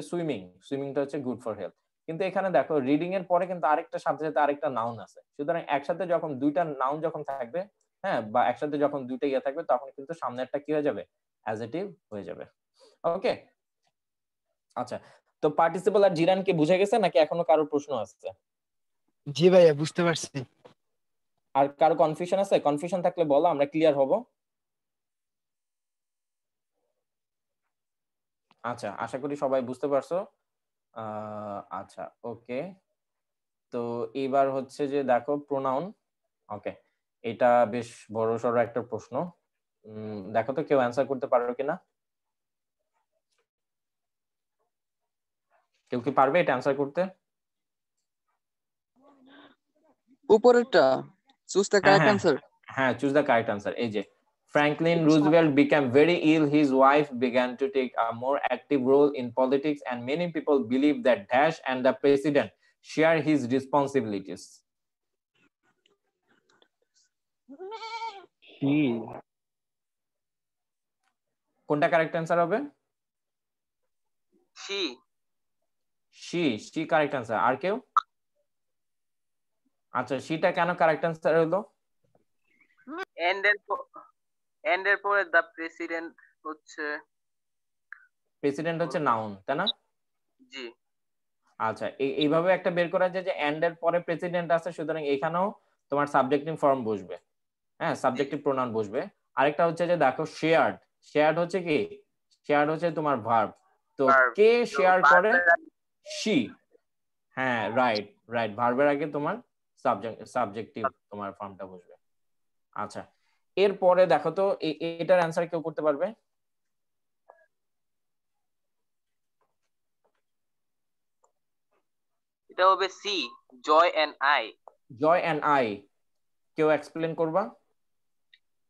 সুইমিংটা হচ্ছে গুড ফর হেলথ। কিন্তু এখানে দেখো রিডিং এর পরে কিন্তু আরেকটা সাথে সাথে আরেকটা নাউন আছে, সুতরাং একসাথে যখন দুইটা নাউন যখন থাকবে, হ্যাঁ বা একসাথে যখন দুইটা ইয়ে থাকবে তখন কিন্তু সামনেরটা কি হয়ে যাবে? অ্যাডজেক্টিভ হয়ে যাবে। ওকে আচ্ছা, তো পার্টিসিপল আর জিরান কি বুঝে গেছে নাকি এখনো কারো প্রশ্ন আছে? জি ভাইয়া বুঝতে পারছি। আর কারো কনফিউশন আছে? কনফিউশন থাকলে বলো, আমরা ক্লিয়ার হব। আচ্ছা আশা করি সবাই বুঝতে পারছো। আচ্ছা ওকে, তো এবার হচ্ছে যে দেখো প্রোনাউন। ওকে এটা বেশ বড় সড়ো একটা প্রশ্ন, দেখো তো কেউ অ্যান্সার করতে পারো কিনা? কেউ কি পারবে এটা অ্যান্সার করতে? উপরেরটা, চুজ দ্য কারেক্ট অ্যান্সার। হ্যাঁ চুজ দ্য কারেক্ট অ্যান্সার। এই যে Franklin Roosevelt became very ill. His wife began to take a more active role in politics, and many people believe that Dash and the president share his responsibilities. কোনটা correct answer হবে? C correct answer. আর কেউ? আচ্ছা সিটা কেন correct answer হলো? And এর পরে দা প্রেসিডেন্ট হচ্ছে নাউন, তাই না? জি। আচ্ছা এইভাবে একটা বের করা যায় যে এন্ড এর পরে প্রেসিডেন্ট আছে, সুতরাং এখানেও তোমার সাবজেক্টিভ ফর্ম বসবে, হ্যাঁ সাবজেক্টিভ প্রোনাউন বসবে। আরেকটা হচ্ছে যে দেখো শেয়ার্ড হচ্ছে কি? শেয়ার্ড হচ্ছে তোমার ভার্ব, তো কে শেয়ার করে? শি। হ্যাঁ রাইট ভার্বের আগে তোমার সাবজেক্টিভ তোমার ফর্মটা বসবে। আচ্ছা এরপরে দেখো তো এটার অ্যান্সার কেউ করতে পারবে? এটা হবে সি, জয় এন্ড আই। কেউ এক্সপ্লেন করবা?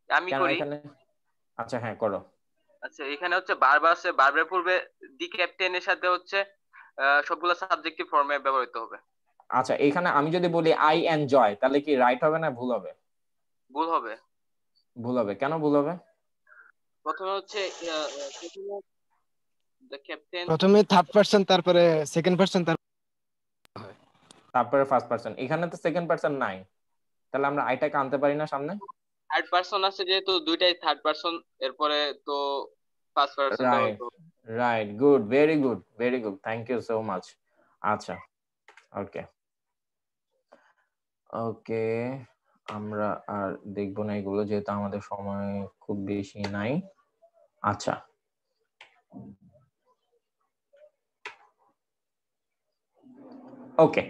আমি করি। আচ্ছা হ্যাঁ করো। আচ্ছা এখানে হচ্ছে ভার্ব আছে, ভার্বের পূর্বে দি ক্যাপ্টেনের সাথে হচ্ছে সবগুলো সাবজেক্টিভ ফর্মে ব্যবহৃত হবে। আচ্ছা এখানে আমি যদি বলি আই এনজয়, তাহলে কি রাইট হবে না ভুল হবে? ভুল হবে। কেন ভুল হবে? প্রথমে হচ্ছে দ্য ক্যাপ্টেন, প্রথমে থার্ড পারসন, তারপরে সেকেন্ড পারসন, তারপরে ফার্স্ট পারসন। এখানে তো সেকেন্ড পারসন নাই, তাহলে আমরা আইটাকে আনতে পারি না সামনে? থার্ড পারসন আছে যেহেতু দুইটাই থার্ড পারসন, এরপরে তো first person. Right good, very good, thank you so much. আচ্ছা ওকে আমরা আর দেখবো না এগুলো, যেহেতু আমাদের সময় খুব বেশি নাই। আচ্ছা ওকে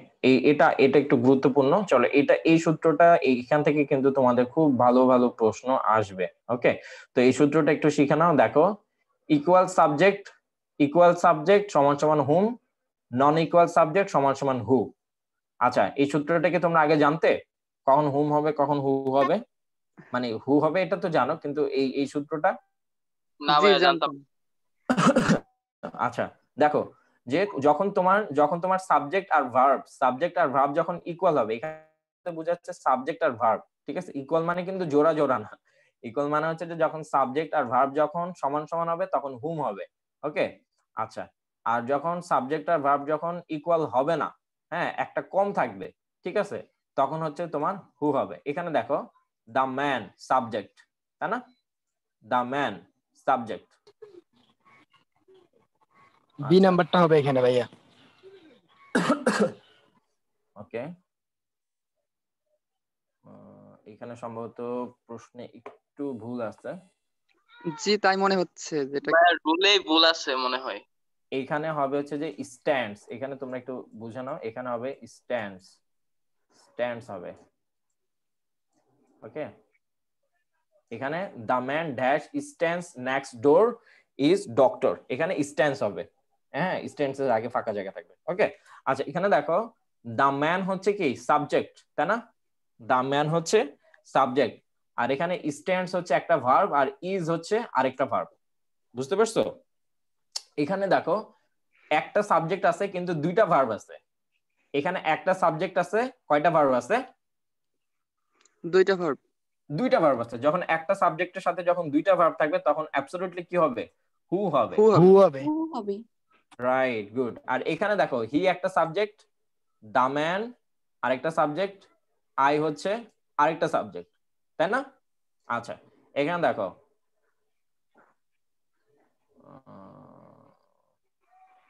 এটা একটু গুরুত্বপূর্ণ, চলো এই সূত্রটা এইখান থেকে কিন্তু তোমাদের খুব ভালো ভালো প্রশ্ন আসবে। ওকে তো এই সূত্রটা একটু শিখে নাও। দেখো ইকুয়াল সাবজেক্ট সমান সমান হুম, নন ইকুয়াল সাবজেক্ট সমান সমান হু। আচ্ছা এই সূত্রটা কি তোমরা আগে জানতে? কখন হুম হবে কখন হু হবে, মানে হু হবে এটা তো জানো, কিন্তু এই সূত্রটা? না ভাই জানতাম। আচ্ছা দেখো যে যখন তোমার সাবজেক্ট আর ভার্ব যখন ইকুয়াল হবে, এখানে বোঝাচ্ছে সাবজেক্ট আর ভার্ব, ঠিক আছে? ইকুয়াল মানে কিন্তু জোড়া না, ইকুয়াল মানে হচ্ছে যে যখন সাবজেক্ট আর ভার্ব যখন সমান সমান হবে তখন হুম হবে। ওকে আচ্ছা, আর যখন সাবজেক্ট আর ভার্ব যখন ইকুয়াল হবে না, হ্যাঁ একটা কম থাকবে, ঠিক আছে, তখন হচ্ছে তোমার হু হবে। এখানে দেখো দ্য ম্যান সাবজেক্ট, তাই না? The man subject. বি নাম্বারটা হবে এখানে ভাইয়া। ওকে, এখানে সম্ভবত প্রশ্নে একটু ভুল আছে। জি তাই মনে হচ্ছে, যেটা ভাইয়া রুলেই ভুল আছে মনে হয়। এখানে হবে হচ্ছে যে স্ট্যান্ডস, এখানে তোমরা একটু বুঝে নাও, এখানে হবে স্ট্যান্ডস, স্ট্যান্ডস হবে। ওকে, এখানে the man dash stands next door is doctor, এখানে স্ট্যান্ডস হবে, হ্যাঁ স্ট্যান্ডস এর আগে ফাঁকা জায়গা থাকবে। ওকে, আচ্ছা এখানে দেখো দ্য ম্যান হচ্ছে কি সাবজেক্ট, তাই না? দ্য ম্যান হচ্ছে সাবজেক্ট, আর এখানে স্ট্যান্ডস হচ্ছে একটা ভার্ব আর ইজ হচ্ছে আরেকটা ভার্ব। বুঝতে পারছো? এখানে দেখো একটা সাবজেক্ট আছে কিন্তু দুইটা ভার্ব আছে। এখানে একটা সাবজেক্ট আছে, কয়টা ভার্ব আছে? দুইটা ভার্ব। দুইটা ভার্ব আছে। যখন একটা সাবজেক্টের সাথে যখন দুইটা ভার্ব থাকবে তখন অ্যাবসলিউটলি কি হবে? হু হবে। হু হবে। হু হবে। Right, good. আর এখানে দেখো হি একটা সাবজেক্ট, দ্য ম্যান আরেকটা সাবজেক্ট, আই হচ্ছে আরেকটা সাবজেক্ট, তাই না? আচ্ছা এখানে দেখো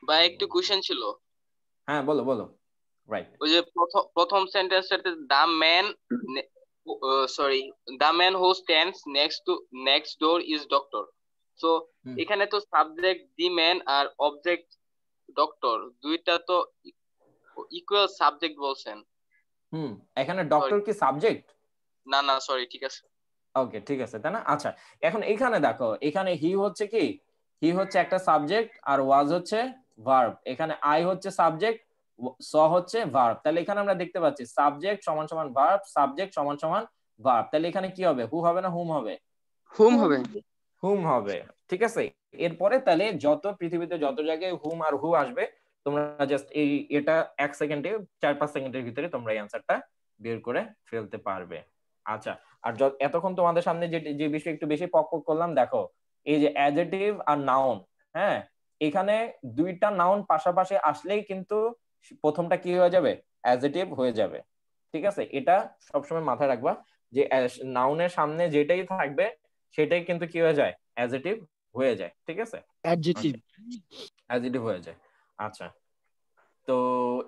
ভাই একটু কোশ্চেন ছিল। হ্যাঁ বলো বলো। রাইট, ওই যে প্রথম সেন্টেন্সটাতে the man, sorry, the man who stands next door is doctor. So এখানে তো সাবজেক্ট দি ম্যান আর অবজেক্ট ডক্টর, দুইটা তো ইকুয়াল সাবজেক্ট বলছেন। এখানে ডক্টর কি সাবজেক্ট? না না সরি, ঠিক আছে। ওকে ঠিক আছে, তাই না? আচ্ছা এখন এখানে দেখো, এখানে হি হচ্ছে কি, হি হচ্ছে একটা সাবজেক্ট আর ওয়াজ হচ্ছে ভার্ব। এখানে আই হচ্ছে সাবজেক্ট, স হচ্ছে ভার্ব। তাহলে এখানে আমরা দেখতে পাচ্ছি সাবজেক্ট সমান সমান ভার্ব, সাবজেক্ট সমান সমান ভার্ব। তাহলে এখানে কি হবে? হু হবে না হুম হবে? হুম হবে। হুম হবে, ঠিক আছে। এরপরে তাহলে যত পৃথিবীতে যত জায়গায় হুম আর হু আসবে, তোমরা জাস্ট এটা 1 সেকেন্ডে 4-5 সেকেন্ডের ভিতরে তোমরা এই অ্যানসারটা বের করে ফেলতে পারবে। আচ্ছা, আর এতক্ষণ তোমাদের সামনে যে বিষয় একটু বেশি পক করলাম, দেখো এই যে অ্যাডজেক্টিভ আর নাউন, হ্যাঁ এখানে দুইটা নাউন পাশাপাশি আসলেই কিন্তু প্রথমটা কি হয়ে যাবে? অ্যাডজেক্টিভ হয়ে যাবে, ঠিক আছে? এটা সবসময় মাথায় রাখবা যে নাউনের সামনে যেটাই থাকবে সেটাই কিন্তু কি হয়ে যায়? অ্যাডজেক্টিভ হয়ে যায়, ঠিক আছে? অ্যাডজেক্টিভ, অ্যাডজেক্টিভ হয়ে যায়। আচ্ছা, তো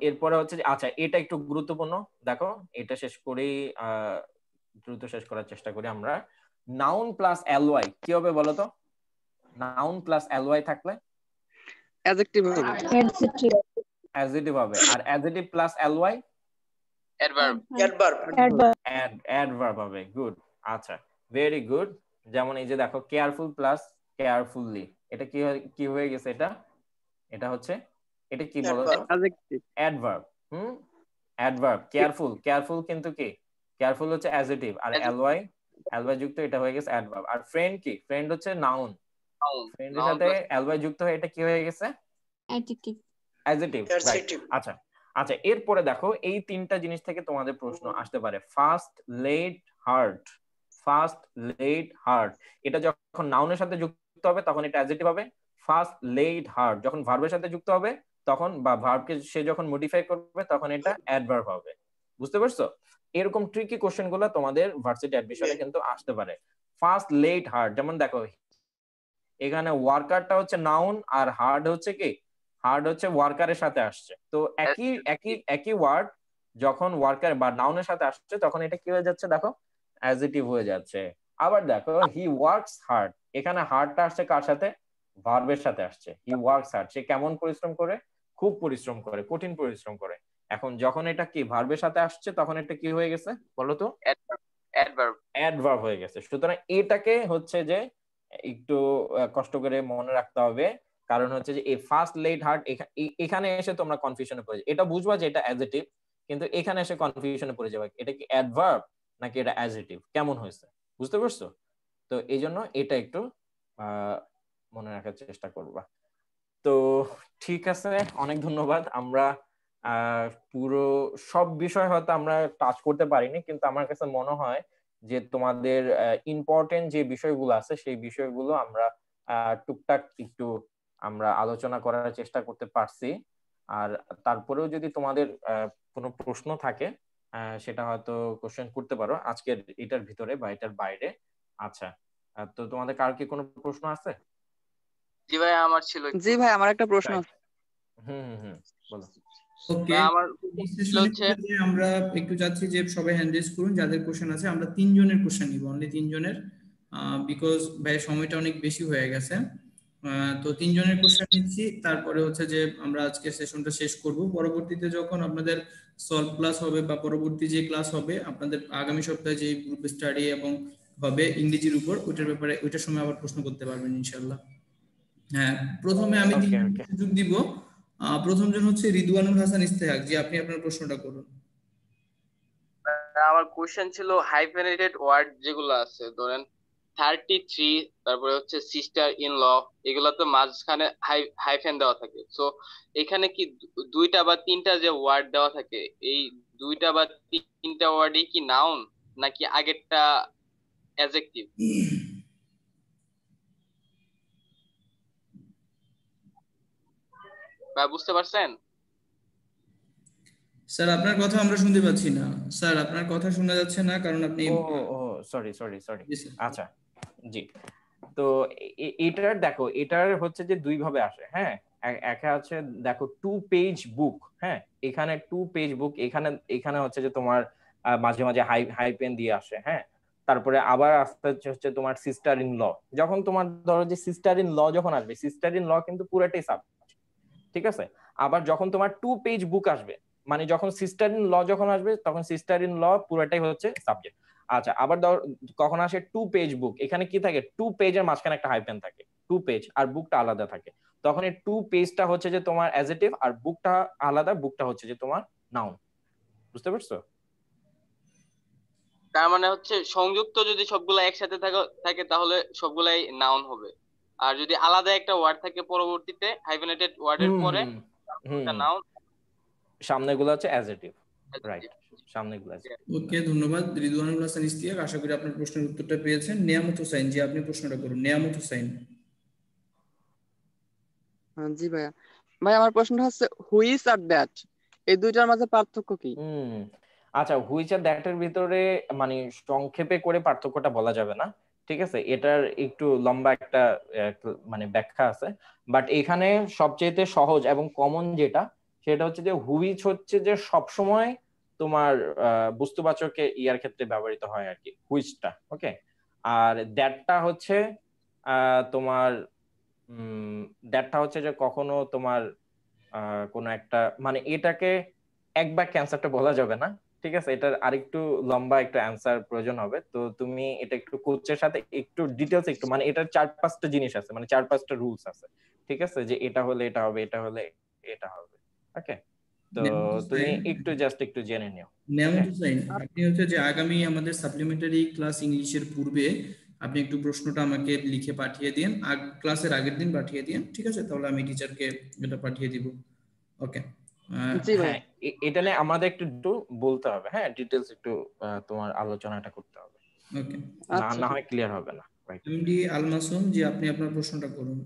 এরপরে হচ্ছে যে, আচ্ছা এটা একটু গুরুত্বপূর্ণ, দেখো এটা শেষ করেই দ্রুত শেষ করার চেষ্টা করি আমরা। নাউন প্লাস এলওয়াই কি হবে বলো তো? নাউন প্লাস এলওয়াই থাকলে অ্যাডজেক্টিভ হবে। অ্যাডজেক্টিভ হবে। আর adjective plus LY adverb. Adverb হবে। গুড, আচ্ছা ভেরি গুড। যেমন এই যে দেখো কেয়ারফুল প্লাস কেয়ারফুললি, এটা কি হয়ে গেছে? এটা হচ্ছে, এটা কি বলো তো? অ্যাডভার্ব। অ্যাডভার্ব। কেয়ারফুল কিন্তু কি? কেয়ারফুল হচ্ছে অ্যাডজেক্টিভ, আর এলওয়াই যুক্ত এটা হয়ে গেছে অ্যাডভার্ব। আর ফ্রেন্ড কি? ফ্রেন্ড হচ্ছে নাউন, ফ্রেন্ডের সাথে এলওয়াই যুক্ত হয়ে এটা কি হয়ে গেছে? অ্যাডজেক্টিভ। রাইট। আচ্ছা আচ্ছা, এরপরে দেখো এই তিনটা জিনিস থেকে তোমাদের প্রশ্ন আসতে পারে। First let heart, first let heart, এটা যখন নাউনের সাথে যুক্ত হবে তখন এটা অ্যাডজেক্টিভ হবে। ফার্স্ট লেট হার্ট যখন ভার্বের সাথে যুক্ত হবে তখন, বা ভার্বকে সে যখন মডিফাই করবে তখন এটা অ্যাডভার্ব হবে। বুঝতে পারছো? এরকম ট্রিকি কোশ্চেন গুলো তোমাদের ভার্সিটি অ্যাডমিশনে কিন্তু আসতে পারে। ফার্স্ট লেট হার্ট, যেমন দেখো এখানে ওয়ার্কারটা হচ্ছে নাউন আর হার্ড হচ্ছে কি? হার্ড হচ্ছে ওয়ার্কারের সাথে আসছে। তো একই ওয়ার্ড যখন ওয়ার্কার বা নাউনের সাথে আসছে তখন এটা কি হয়ে যাচ্ছে? দেখো অ্যাডজেক্টিভ হয়ে যাচ্ছে। আবার দেখো হি ওয়ার্কস হার্ড, এখানে হার্ডটা আসছে কার সাথে? ভার্বের সাথে আসছে। হি ওয়ার্কস হার্ড, সে কেমন পরিশ্রম করে? খুব পরিশ্রম করে, কঠিন পরিশ্রম করে। এখন যখন এটা কি ভার্বের সাথে আসছে তখন এটা কি হয়ে গেছে বলো তো? অ্যাডভার্ব হয়ে গেছে। সুতরাং এটাকে হচ্ছে যে একটু কষ্ট করে মনে রাখতে হবে, কারণ হচ্ছে যে এই ফার্স্ট লেট হার্ট এখানে এসে তোমরা কনফিউশনে পড়ে যাবে। এটা বুঝবা যে এটা অ্যাডজেক্টিভ, কিন্তু এখানে এসে কনফিউশনে পড়ে যাবে এটা কি অ্যাডভার্ব নাকি এটা অ্যাডজেক্টিভ, কেমন হয়েছে? বুঝতে পারছো? তো এই জন্য এটা একটু মনে রাখার চেষ্টা করবা। তো ঠিক আছে, অনেক ধন্যবাদ। আমরা পুরো সব বিষয় হয়তো আমরা টাচ করতে পারিনি, কিন্তু আমার কাছে মনে হয় যে তোমাদের ইম্পর্টেন্ট যে বিষয়গুলো আছে সেই বিষয়গুলো আমরা টুকটাক একটু আমরা আলোচনা করার চেষ্টা করতে পারছি। আর তারপরেও যদি তোমাদের কোনো প্রশ্ন থাকে সেটা হয়তো কোশ্চেন করতে পারো আজকের এটার ভিতরে বা এটার বাইরে। আচ্ছা, তো তোমাদের কার কি কোনো প্রশ্ন আছে? জি ভাই আমার ছিল একটু। জি ভাই আমার একটা প্রশ্ন আছে। বলো। ওকে, আমার যে আমরা একটু চাচ্ছি যে সবাই হ্যান্ড রেজ করুন যাদের কোশ্চেন আছে। আমরা 3 জনের কোশ্চেন নিব, অনলি 3 জনের, বিকজ ভাই সময়টা অনেক বেশি হয়ে গেছে। তো 3 জনের কোশ্চেন নিচ্ছি, তারপরে হচ্ছে যে আমরা আজকে সেশনটা শেষ করব। পরবর্তীতে যখন আপনাদের সলভ ক্লাস হবে বা পরবর্তী যে ক্লাস হবে আপনাদের আগামী সপ্তাহে যে গ্রুপ স্টাডি এবং হবে ইংরেজির উপর, ওইটার ব্যাপারে ওইটার সময় আবার প্রশ্ন করতে পারবেন ইনশাআল্লাহ। হ্যাঁ, প্রথমে আমি সুযোগ দিব। প্রথম জন হচ্ছে রিদওয়ানুল হাসান ইস্তেহাক। জি, আপনি আপনার প্রশ্নটা করুন। আমার কোশ্চেন ছিল হাইফেনেটেড ওয়ার্ড যেগুলো আছে, ধরেন 33, তারপরে হচ্ছে সিস্টার ইন ল, এগুলা তো মাঝখানে হাইফেন দেওয়া থাকে। সো এখানে কি 2টা বা 3টা যে ওয়ার্ড দেওয়া থাকে, এই 2টা বা 3টা ওয়ার্ডই কি নাউন নাকি আগেরটা অ্যাডজেক্টিভ? ভাই বুঝতে পারছেন? স্যার আপনার কথা আমরা শুনতে পাচ্ছি না। স্যার আপনার কথা শোনা যাচ্ছে না, কারণ আপনি সরি। আচ্ছা, জি। তো এটার দেখো, এটার হচ্ছে যে 2 ভাবে আসে। হ্যাঁ, একটা আছে দেখো 2 পেজ বুক। হ্যাঁ, এখানে 2 পেজ বুক, এখানে হচ্ছে যে তোমার মাঝে মাঝে হাই পেন দিয়ে আসে। হ্যাঁ, তারপরে আবার আসতে হচ্ছে তোমার সিস্টার ইন ল। যখন তোমার ধরো যে সিস্টার ইন ল যখন আসবে, সিস্টার ইন ল কিন্তু পুরোটাই সাবজেক্ট, ঠিক আছে। আবার যখন তোমার 2 পেজ বুক আসবে, মানে যখন সিস্টার ইন ল যখন আসবে তখন সিস্টার ইন ল পুরোটাই হচ্ছে সাবজেক্ট। আচ্ছা, আবার কখন আসে 2 পেজ বুক, এখানে কি থাকে 2 পেজের মাঝখানে একটা হাইফেন থাকে, 2 পেজ আর বুকটা আলাদা থাকে। তখন এই 2 পেজটা হচ্ছে যে তোমার অ্যাডজেক্টিভ আর বুকটা আলাদা, বুকটা হচ্ছে যে তোমার নাউন। বুঝতে পারছো? তার মানে হচ্ছে সংযুক্ত যদি সবগুলা একসাথে থাকে তাহলে সবগুলাই নাউন হবে, আর যদি আলাদা একটা ওয়ার্ড থাকে পরবর্তীতে হাইফেনেটেড ওয়ার্ডের পরে একটা নাউন, সামনেগুলো হচ্ছে অ্যাডজেক্টিভ। রাইট, সামনেগুলো। ওকে, ধন্যবাদ রিদওয়ানুল হাসান ইস্তিয়াক। আশা করি আপনার প্রশ্নের উত্তরটা পেয়েছেন। নিয়ামত হোসাইন, জি আপনি প্রশ্নটা করুন। নিয়ামত হোসাইন। জি ভাইয়া। ভাই আমার প্রশ্নটা হচ্ছে হুইচ আর দ্যাট, এই দুইটার মাঝে পার্থক্য কি? আচ্ছা, হুইচ আর দ্যাটের ভিতরে মানে সংক্ষেপে করে পার্থক্যটা বলা যাবে না, ঠিক আছে। এটার একটু লম্বা একটা মানে ব্যাখ্যা আছে, বাট এখানে সবচেয়ে সহজ এবং কমন যেটা, সেটা হচ্ছে যে হুইচ হচ্ছে যে সবসময় তোমার বস্তুবাচকে ইয়ার ক্ষেত্রে ব্যবহৃত হয় আর কি, হুইচটা। ওকে, আর দ্যাটটা হচ্ছে তোমার দ্যাটটা হচ্ছে যে কখনো তোমার কোনো একটা মানে এটাকে এক বাক্যে অ্যান্সারটা বলা যাবে না, ঠিক আছে। এটার আরেকটু লম্বা একটা অ্যান্সার প্রয়োজন হবে। তো তুমি এটা একটু কোচের সাথে একটু ডিটেলস একটু, মানে এটার 4-5টা জিনিস আছে, মানে 4-5টা রুলস আছে, ঠিক আছে, যে এটা হলে এটা হবে, এটা হলে এটা হবে। ওকে, তো তুমি একটু জেনে নিও। নিয়ামত হোসাইন, আপনি হচ্ছে যে আগামী আমাদের সাপ্লিমেন্টারি ক্লাস ইংলিশের পূর্বে আপনি একটু প্রশ্নটা আমাকে লিখে পাঠিয়ে দিন, ক্লাসের আগের দিন পাঠিয়ে দিন, ঠিক আছে? তাহলে আমি টিচারকে এটা পাঠিয়ে দিব। ওকে, হ্যাঁ, এটা নিয়ে আমাদের একটু বলতে হবে। হ্যাঁ, ডিটেলস একটু তোমার আলোচনাটা করতে হবে। ওকে, না হয় ক্লিয়ার হবে না। রাইট, এমডি আল মাসুম, জি আপনি আপনার প্রশ্নটা করুন।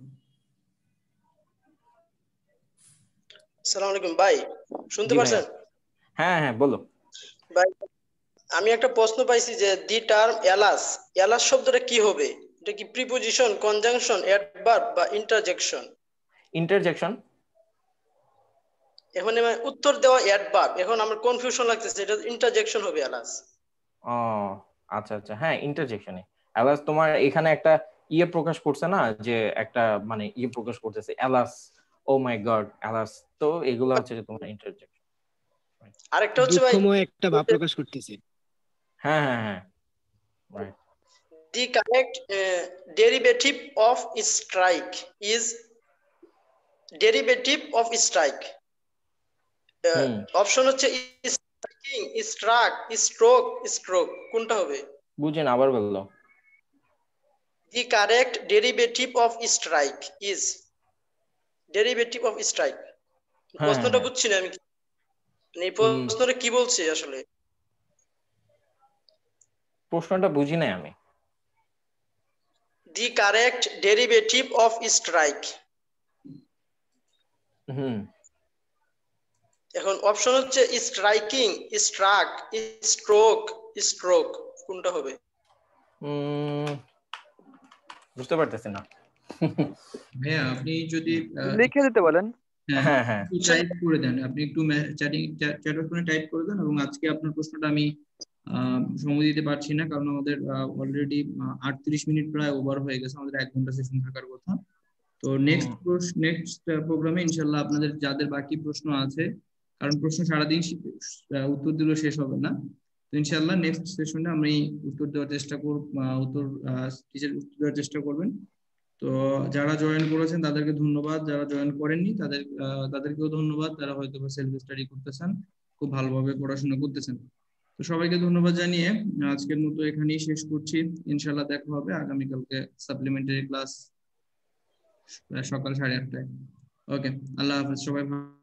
আসসালামু আলাইকুম ভাই, শুনতে পাচ্ছেন? হ্যাঁ, বলো ভাই আমি একটা প্রশ্ন পাইছি যে দি টার্ম এলাস, এলাস শব্দটা কি হবে? এটা কি প্রিপজিশন, কনজাংশন, অ্যাডভার্ব বা ইন্টারজেকশন? ইন্টারজেকশন। এখন আমি উত্তর দেওয়া অ্যাডভার্ব, এখন আমার কনফিউশন লাগতেছে, এটা ইন্টারজেকশন হবে এলাস। আচ্ছা, হ্যাঁ ইন্টারজেকশনে এলাস তোমার এখানে একটা ইয়ে প্রকাশ করছে না, যে একটা মানে ইয়ে প্রকাশ করতেছে এলাস, ও মাই গড এলাস। তো এগুলো হচ্ছে যে তোমার ইন্টারজেকশন। আরেকটা হচ্ছে ভাই দুঃখময় একটা ভাব প্রকাশ করতেছে। হ্যাঁ, right. The correct derivative of strike is derivative of strike. Option হচ্ছে স্ট্রাইকিং, স্ট্রাক, স্ট্রোক, স্ট্রোক, কোনটা হবে? বুঝেন, আবার বললো। The correct derivative of strike is derivative of strike. প্রশ্নটা বুঝছি না আমি, এই প্রশ্নটা কি বলছে আসলে? প্রশ্নটা বুঝি নাই আমি। The correct derivative of strike. এখন অপশন হচ্ছে স্ট্রাইকিং, স্ট্রাক, স্ট্রোক, স্ট্রোক, কোনটা হবে? বুঝতে পারতেছি না ভাইয়া আপনি যদি লিখে দিতে বলেন। হ্যাঁ হ্যাঁ টাইপ করে দেন, আপনি একটু চ্যাট অপশনে টাইপ করে দেন। এবং আজকে আপনার প্রশ্নটা আমি সময় দিতে পারছি না, কারণ আমাদের অলরেডি 38 মিনিট প্রায় ওভার হয়ে গেছে, আমাদের 1 ঘন্টা সেশন থাকার কথা। তো নেক্সট প্রোগ্রামে ইনশাল্লাহ আপনাদের যাদের বাকি প্রশ্ন আছে, কারণ প্রশ্ন সারাদিন উত্তর দিলেও শেষ হবে না, তো ইনশাল্লাহ নেক্সট সেশনে আমি উত্তর দেওয়ার চেষ্টা করব, টিচার উত্তর দেওয়ার চেষ্টা করবেন। তো যারা জয়েন করেছেন তাদেরকে ধন্যবাদ, যারা জয়েন করেননি তাদেরকেও ধন্যবাদ, তারা হয়তো সেলফ স্টাডি করতেছেন, খুব ভালোভাবে পড়াশোনা করতেছেন। তো সবাইকে ধন্যবাদ জানিয়ে আজকের মতো এখানেই শেষ করছি। ইনশাল্লাহ দেখা হবে আগামীকালকে সাপ্লিমেন্টারি ক্লাস সকাল 8:30টায়। ওকে, আল্লাহ হাফেজ, সবাই ভালো।